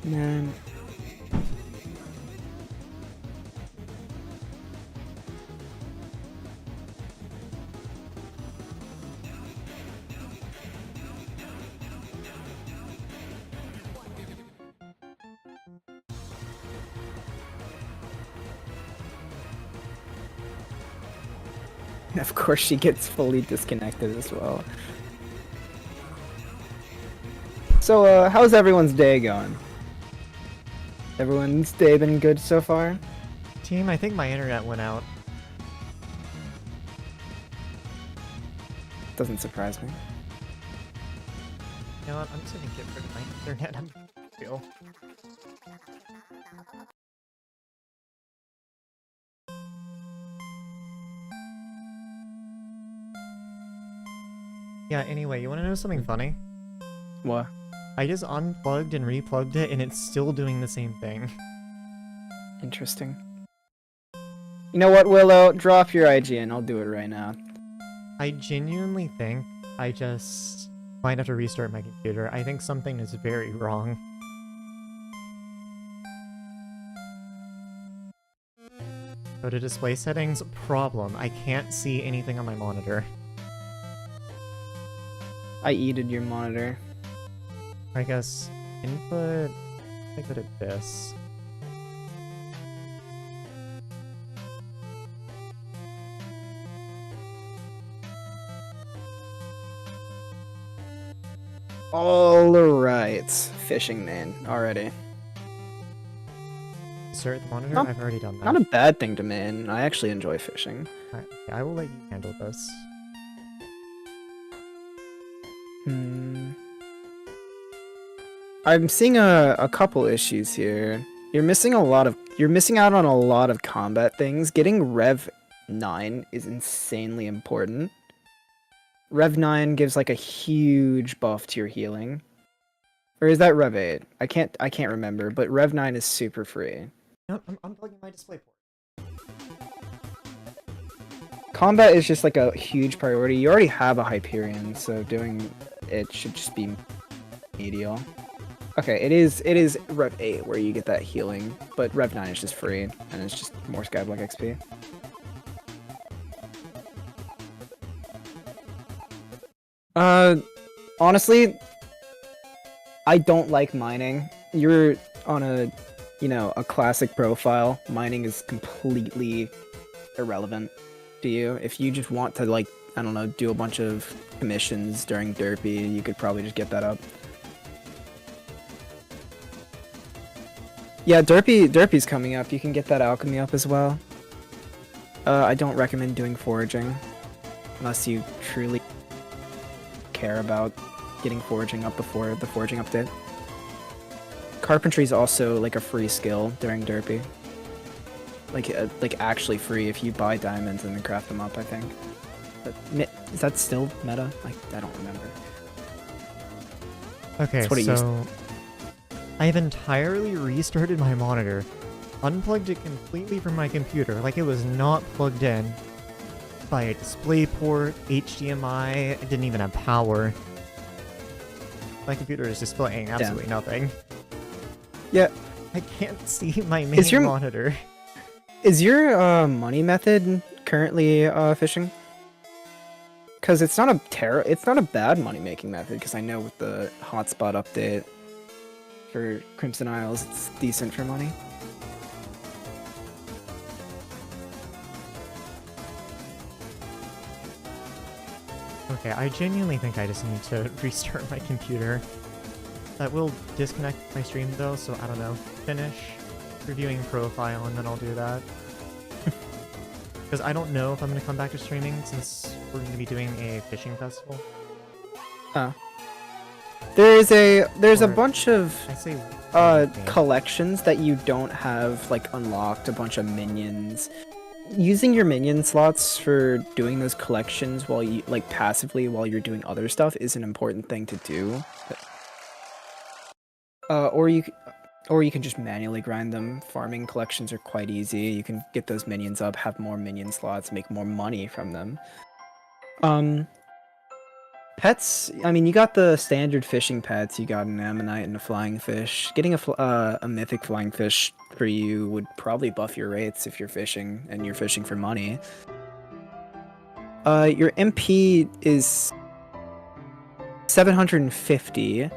S2: Man. Of course she gets fully disconnected as well. So, how's everyone's day going? Everyone's day been good so far?
S1: Team, I think my internet went out.
S2: Doesn't surprise me.
S1: You know what? I'm just gonna get rid of my internet. I'm feel. Yeah, anyway, you wanna know something funny?
S2: What?
S1: I just unplugged and replugged it and it's still doing the same thing.
S2: Interesting. You know what, Willow? Drop your IGN. I'll do it right now.
S1: I genuinely think I just might have to restart my computer. I think something is very wrong. Go to display settings. Problem. I can't see anything on my monitor.
S2: I yeeted your monitor.
S1: I guess input. I go to this.
S2: Alright. Fishing main already.
S1: Insert the monitor?
S2: Not-
S1: I've already done that.
S2: Not a bad thing to main. I actually enjoy fishing.
S1: Alright, okay, I will let you handle this.
S2: I'm seeing a couple issues here. You're missing out on a lot of combat things. Getting Rev 9 is insanely important. Rev 9 gives like a huge buff to your healing. Or is that Rev 8? I can't remember, but Rev 9 is super free.
S1: No, I'm unplugging my display port.
S2: Combat is just like a huge priority. You already have a Hyperion, so doing it should just be medial. Okay, it is Rev 8 where you get that healing, but Rev 9 is just free, and it's just more Skyblock XP. Honestly, I don't like mining. You're on a, a classic profile. Mining is completely irrelevant to you. If you just want to, like, I don't know, do a bunch of commissions during Derpy, you could probably just get that up. Yeah, Derpy's coming up. You can get that alchemy up as well. I don't recommend doing foraging unless you truly care about getting foraging up before the foraging update. Carpentry is also like a free skill during Derpy. Like actually free if you buy diamonds and then craft them up, I think. But is that still meta? I don't remember.
S1: Okay, so I've entirely restarted my monitor, unplugged it completely from my computer, like it was not plugged in, by a display port, HDMI, it didn't even have power. My computer is displaying absolutely nothing.
S2: Yeah.
S1: I can't see my main monitor.
S2: Is your money method currently fishing? Because it's not a bad money making method, because I know with the hotspot update for Crimson Isles, it's decent for money.
S1: Okay, I genuinely think I just need to restart my computer. That will disconnect my stream though, so I don't know. Finish reviewing profile and then I'll do that. Because I don't know if I'm going to come back to streaming since we're going to be doing a fishing festival.
S2: There's a bunch of
S1: I say
S2: collections that you don't have like unlocked, a bunch of minions. Using your minion slots for doing those collections while you passively while you're doing other stuff is an important thing to do. Or you can just manually grind them. Farming collections are quite easy. You can get those minions up, have more minion slots, make more money from them. Pets, I mean, you got the standard fishing pets. You got an ammonite and a flying fish. Getting a mythic flying fish for you would probably buff your rates if you're fishing, and you're fishing for money. Your MP is 750.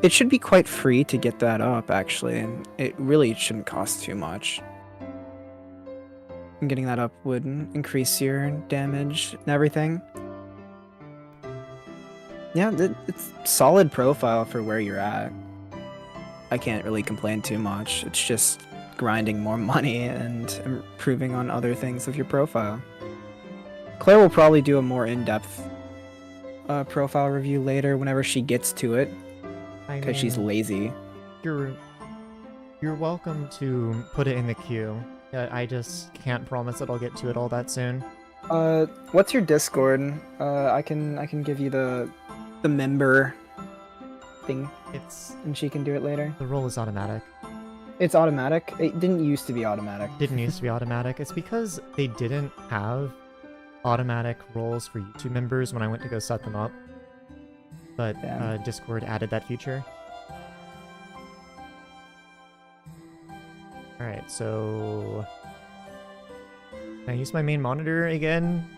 S2: It should be quite free to get that up, actually, and it really shouldn't cost too much. And getting that up would increase your damage and everything. Yeah, it's solid profile for where you're at. I can't really complain too much. It's just grinding more money and improving on other things of your profile. Claire will probably do a more in-depth profile review later whenever she gets to it, because she's lazy.
S1: You're welcome to put it in the queue. I just can't promise that I'll get to it all that soon.
S2: What's your Discord? I can give you the member thing. And she can do it later.
S1: The role is automatic.
S2: It's automatic? It didn't used to be automatic.
S1: Didn't used to be automatic. It's because they didn't have automatic roles for YouTube members when I went to go set them up. But Discord added that feature. Alright, so... Can I use my main monitor again?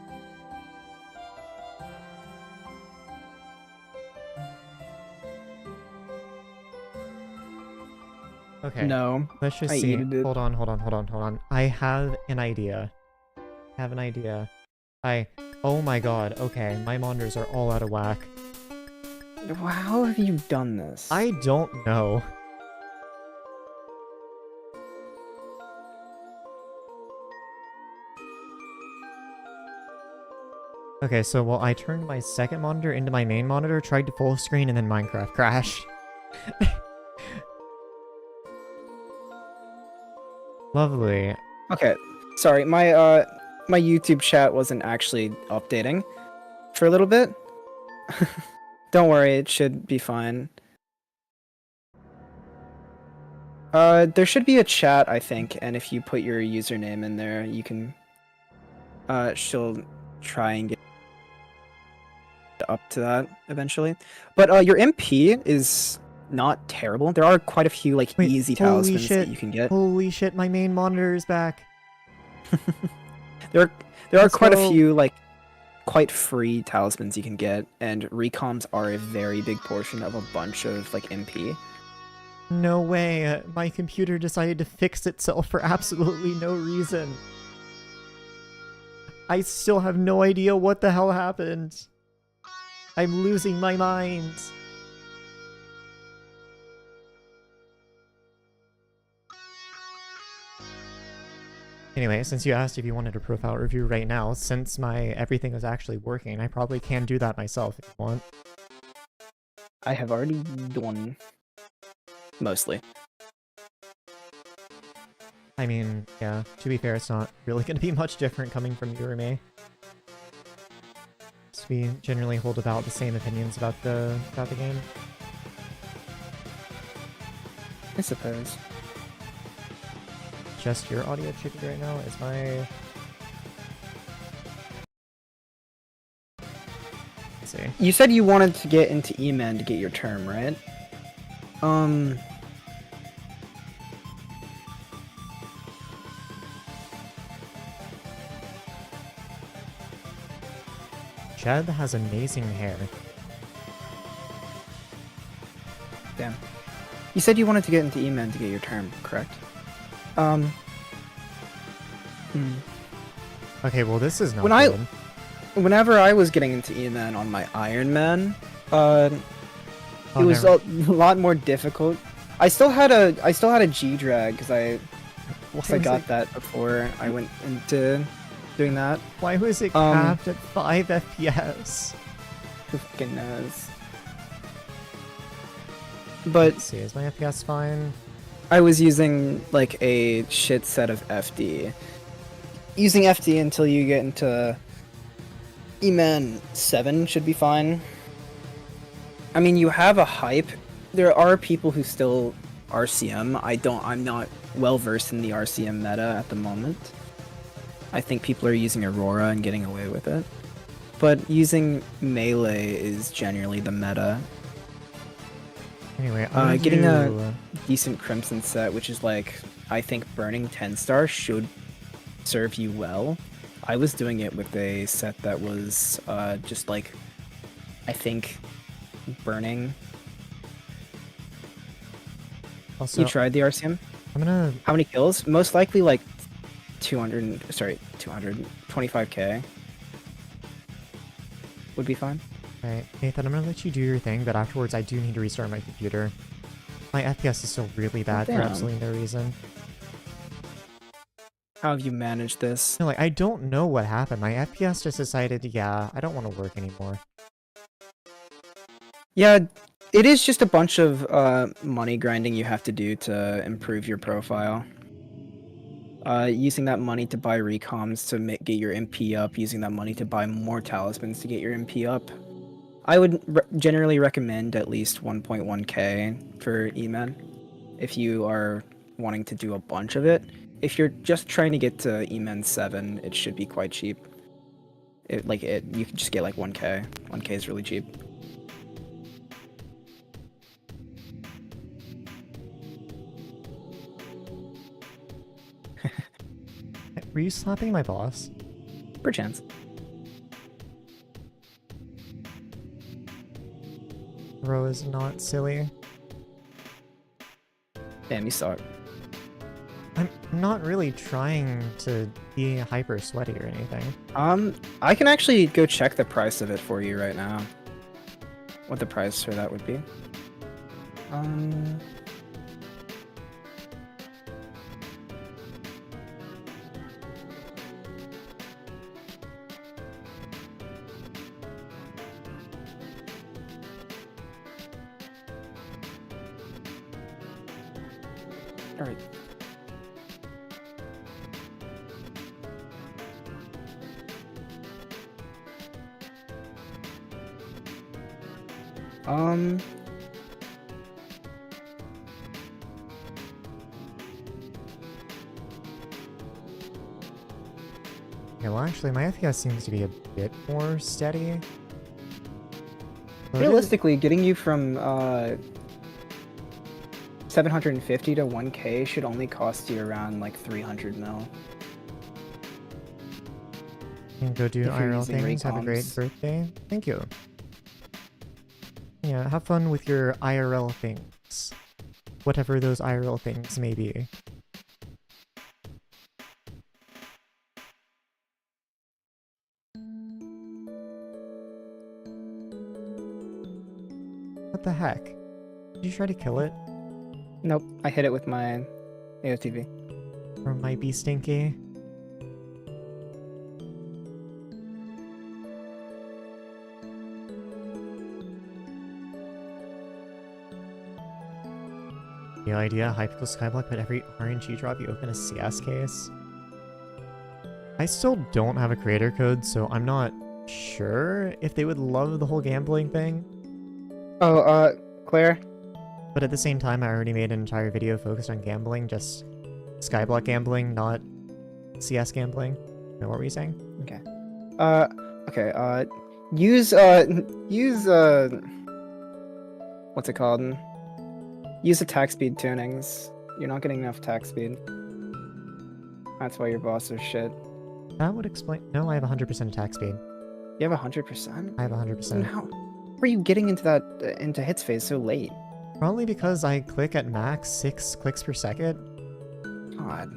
S1: Okay.
S2: No.
S1: Let's just see. Hold on. I have an idea. Oh my god. Okay, my monitors are all out of whack.
S2: How have you done this?
S1: I don't know. Okay, so while I turned my second monitor into my main monitor, tried to full screen, and then Minecraft crashed. Lovely.
S2: Okay, sorry, my my YouTube chat wasn't actually updating for a little bit. Don't worry, it should be fine. There should be a chat, I think, and if you put your username in there, you can she'll try and get up to that eventually. But your MP is not terrible. There are quite a few like easy talismans that you can get.
S1: Holy shit, my main monitor is back.
S2: There are quite a few like quite free talismans you can get, and recoms are a very big portion of a bunch of like MP.
S1: No way, my computer decided to fix itself for absolutely no reason. I still have no idea what the hell happened. I'm losing my mind. Anyway, since you asked if you wanted a profile review right now, since my everything is actually working, I probably can do that myself if you want.
S2: I have already done mostly.
S1: I mean, yeah, to be fair, it's not really going to be much different coming from you or me. So we generally hold about the same opinions about the game.
S2: I suppose.
S1: Just your audio chippy right now? Is my... Let's see.
S2: You said you wanted to get into E-Man to get your term, right?
S1: Chad has amazing hair.
S2: Damn. You said you wanted to get into E-Man to get your term, correct?
S1: Okay, well this is not good.
S2: Whenever I was getting into E-Man on my Iron Man, it was a lot more difficult. I still had a G-drag because I got that before I went into doing that.
S1: Why was it capped at 5 FPS?
S2: Who fucking knows? But
S1: let's see, is my FPS fine?
S2: I was using like a shit set of FD. Using FD until you get into E-Man 7 should be fine. I mean, you have a hype. There are people who still RCM. I'm not well versed in the RCM meta at the moment. I think people are using Aurora and getting away with it. But using Melee is generally the meta.
S1: Anyway,
S2: getting a decent Crimson set, which is like, I think burning 10-star should serve you well. I was doing it with a set that was just like, I think, burning.
S1: Also,
S2: you tried the RCM?
S1: I'm gonna...
S2: How many kills? Most likely like 225k would be fine.
S1: Alright, Nathan, I'm gonna let you do your thing, but afterwards I do need to restart my computer. My FPS is still really bad for
S2: Damn.
S1: absolutely no reason.
S2: How have you managed this?
S1: No, like, I don't know what happened. My FPS just decided, yeah, I don't want to work anymore.
S2: Yeah, it is just a bunch of money grinding you have to do to improve your profile. Using that money to buy recoms to get your MP up, using that money to buy more talismans to get your MP up. I would generally recommend at least 1.1k for EMAN if you are wanting to do a bunch of it. If you're just trying to get to EMAN 7, it should be quite cheap. You can just get like 1k. 1k is really cheap.
S1: Were you slapping my boss?
S2: Perchance.
S1: Bro is not silly.
S2: Damn, you suck.
S1: I'm not really trying to be hyper sweaty or anything.
S2: I can actually go check the price of it for you right now. What the price for that would be. All right.
S1: Yeah, well, actually, my FPS seems to be a bit more steady. But
S2: Realistically, getting you from 750 to 1k should only cost you around like 300 mil.
S1: you can go do
S2: if you're
S1: IRL
S2: using
S1: things. Have a great
S2: recoms.
S1: birthday. Thank you. Yeah, have fun with your IRL things. Whatever those IRL things may be. What the heck? Did you try to kill it?
S2: Nope, I hit it with my AOTV.
S1: Or might be stinky? The idea, Hypixel Skyblock, but every RNG drop you open a CS case. I still don't have a creator code, so I'm not sure if they would love the whole gambling thing.
S2: Oh, Claire?
S1: But at the same time, I already made an entire video focused on gambling, just Skyblock gambling, not CS gambling. Know what were you saying?
S2: Okay. Use, what's it called? Use attack speed tunings. You're not getting enough attack speed. That's why your boss is shit.
S1: That would explain. No, I have 100% attack speed.
S2: You have 100%?
S1: I have
S2: Then
S1: 100%.
S2: how are you getting into that, into hits phase so late?
S1: Probably because I click at max 6 clicks per second.
S2: God.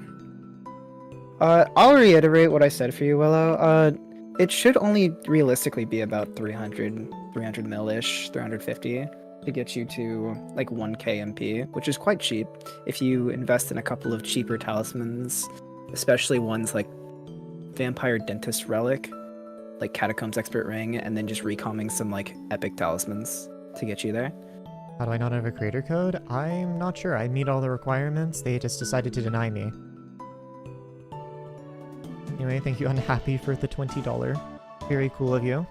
S2: I'll reiterate what I said for you, Willow. It should only realistically be about 300 mil-ish, 350 to get you to like 1k MP, which is quite cheap if you invest in a couple of cheaper talismans, especially ones like Vampire Dentist Relic, like Catacombs Expert Ring, and then just recomming some like epic talismans to get you there.
S1: How do I not have a creator code? I'm not sure. I meet all the requirements. They just decided to deny me. Anyway, thank you, Unhappy, for the $20. Very cool of you.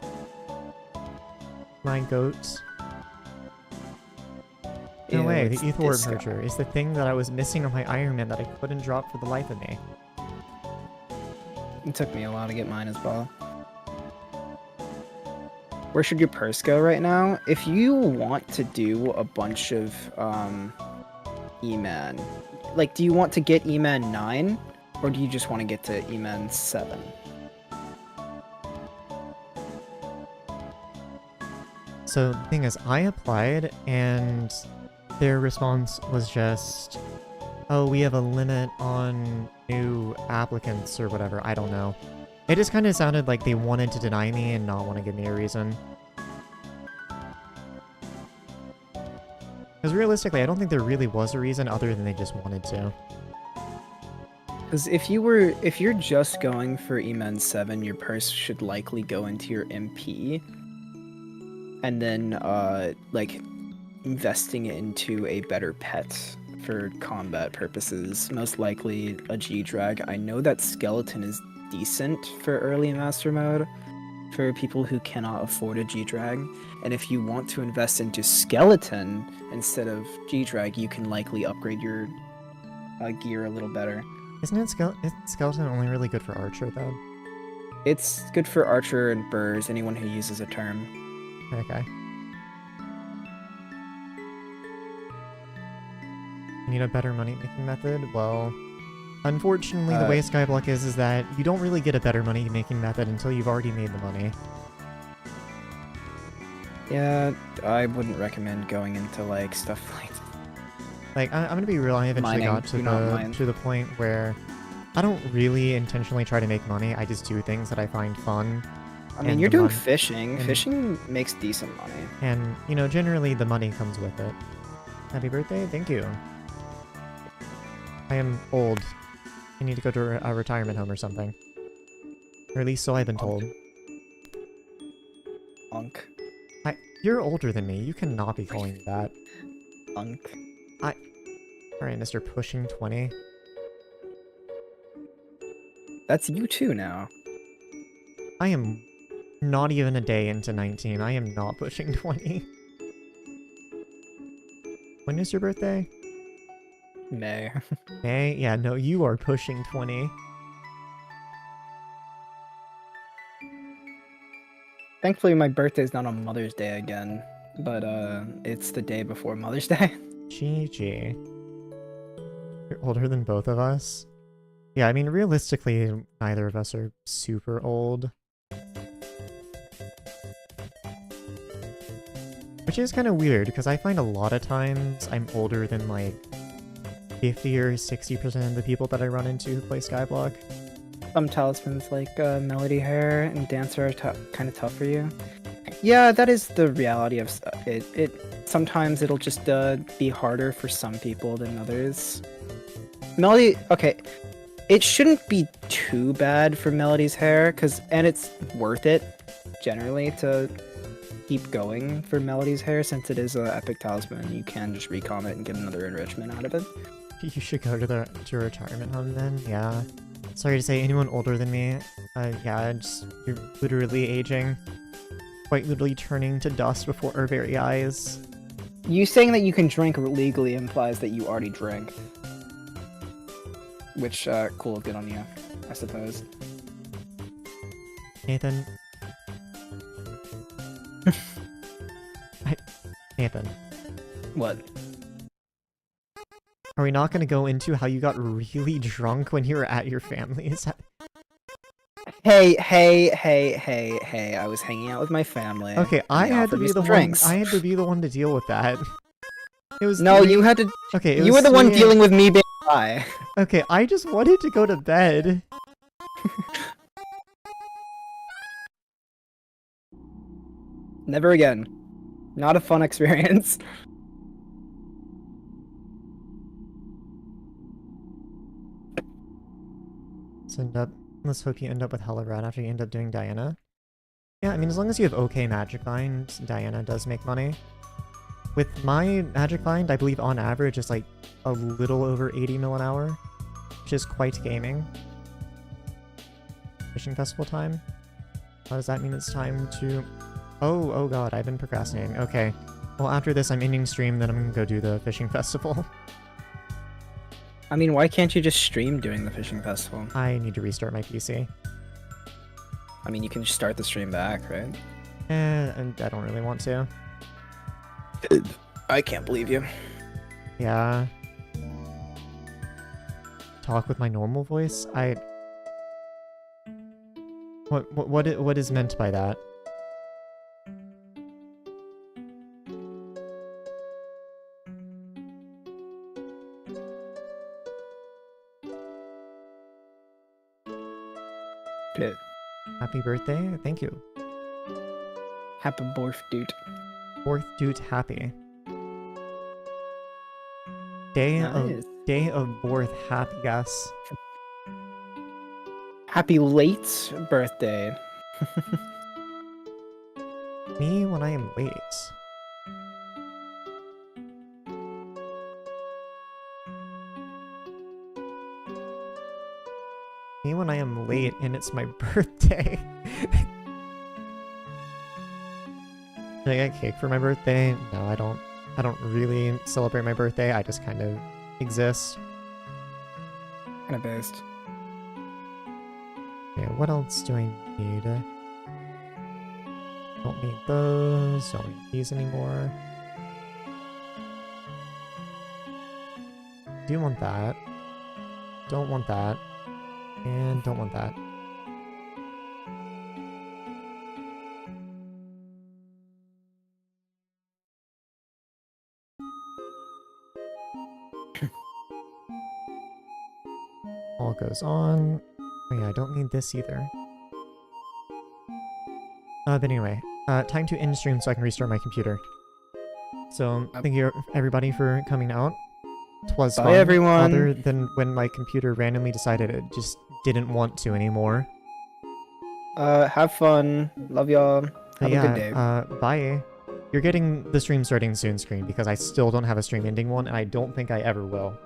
S1: My goats. No
S2: Ew,
S1: way, the
S2: it's
S1: Ether
S2: this
S1: Orb
S2: guy.
S1: Merger is the thing that I was missing on my Iron Man that I couldn't drop for the life of me.
S2: It took me a while to get mine as well. Where should your purse go right now? If you want to do a bunch of E-Man, like, do you want to get E-Man 9? Or do you just want to get to E-Man 7?
S1: So the thing is, I applied and their response was just, oh, we have a limit on new applicants or whatever. I don't know. It just kind of sounded like they wanted to deny me and not want to give me a reason. Because realistically, I don't think there really was a reason other than they just wanted to.
S2: Because if you're just going for Emen 7, your purse should likely go into your MP, and then like investing it into a better pet for combat purposes. Most likely a G-Drag. I know that Skeleton is decent for early Master Mode for people who cannot afford a G-Drag, and if you want to invest into Skeleton instead of G-Drag, you can likely upgrade your gear a little better.
S1: Isn't Skeleton only really good for Archer, though?
S2: It's good for Archer and Burrs, anyone who uses a term.
S1: Okay. You need a better money-making method? Well, unfortunately, the way Skyblock is that you don't really get a better money-making method until you've already made the money.
S2: Yeah, I wouldn't recommend going into, like, stuff like...
S1: Like, I'm gonna be real, I eventually got to the point where I don't really intentionally try to make money, I just do things that I find fun.
S2: I mean, you're doing fishing. Fishing makes decent money.
S1: And, you know, generally the money comes with it. Happy birthday, thank you. I am old. I need to go to a retirement home or something. Or at least so I've been told.
S2: Unk.
S1: You're older than me, you cannot be calling me that.
S2: Unk.
S1: Alright, Mr. Pushing 20.
S2: That's you too now.
S1: I am not even a day into 19. I am not pushing 20. When is your birthday?
S2: May.
S1: May? Yeah, no, you are pushing 20.
S2: Thankfully, my birthday's not on Mother's Day again, but it's the day before Mother's Day.
S1: GG. You're older than both of us? Yeah, I mean, realistically, neither of us are super old. Which is kind of weird, because I find a lot of times I'm older than, like, 50 or 60% of the people that I run into who play Skyblock.
S2: Some talismans like Melody Hair and Dancer are kind of tough for you. Yeah, that is the reality of it. Sometimes it'll just be harder for some people than others. Melody, okay, it shouldn't be too bad for Melody's Hair, and it's worth it, generally, to keep going for Melody's Hair, since it is an epic talisman. You can just recom it and get another enrichment out of it.
S1: You should go to your retirement home then, yeah. Sorry to say, anyone older than me, yeah, you're literally aging. Quite literally turning to dust before our very eyes.
S2: You saying that you can drink legally implies that you already drank. Which, cool, good on you, I suppose.
S1: Nathan. Nathan.
S2: What?
S1: Are we not going to go into how you got really drunk when you were at your family's?
S2: Hey, I was hanging out with my family.
S1: Okay, I had to be the one. I had to be the one to deal with that. It was
S2: no, you had to.
S1: Okay,
S2: you were the one dealing with me being high.
S1: Okay, I just wanted to go to bed.
S2: Never again. Not a fun experience.
S1: Let's hope you end up with Hella Red after you end up doing Diana. Yeah, I mean, as long as you have okay Magic Find, Diana does make money. With my Magic Find, I believe on average it's like a little over 80 mil an hour, which is quite gaming. Fishing festival time? How does that mean it's time to... Oh god, I've been procrastinating. Okay. Well, after this I'm ending stream, then I'm gonna go do the fishing festival.
S2: I mean, why can't you just stream doing the fishing festival?
S1: I need to restart my PC.
S2: I mean, you can just start the stream back, right?
S1: And I don't really want to.
S2: I can't believe you.
S1: Yeah. Talk with my normal voice? What is meant by that?
S2: Pit.
S1: Happy birthday, thank you.
S2: Happy birthday.
S1: Fourth dude happy.
S2: Nice.
S1: Day of birth, happy guess.
S2: Happy late birthday.
S1: Me when I am late. Me when I am late and it's my birthday. Should I get cake for my birthday? No, I don't. I don't really celebrate my birthday. I just kind of exist.
S2: Kind of based.
S1: Okay, what else do I need? Don't need those. Don't need these anymore. Do want that. Don't want that. And don't want that. All goes on. Oh yeah, I don't need this either. But anyway, time to end stream so I can restart my computer. So, thank you everybody for coming out. Twas
S2: Bye,
S1: fun,
S2: everyone.
S1: other than when my computer randomly decided it just didn't want to anymore.
S2: Have fun. Love y'all. Have a good day.
S1: Bye. You're getting the stream starting soon screen because I still don't have a stream ending one and I don't think I ever will.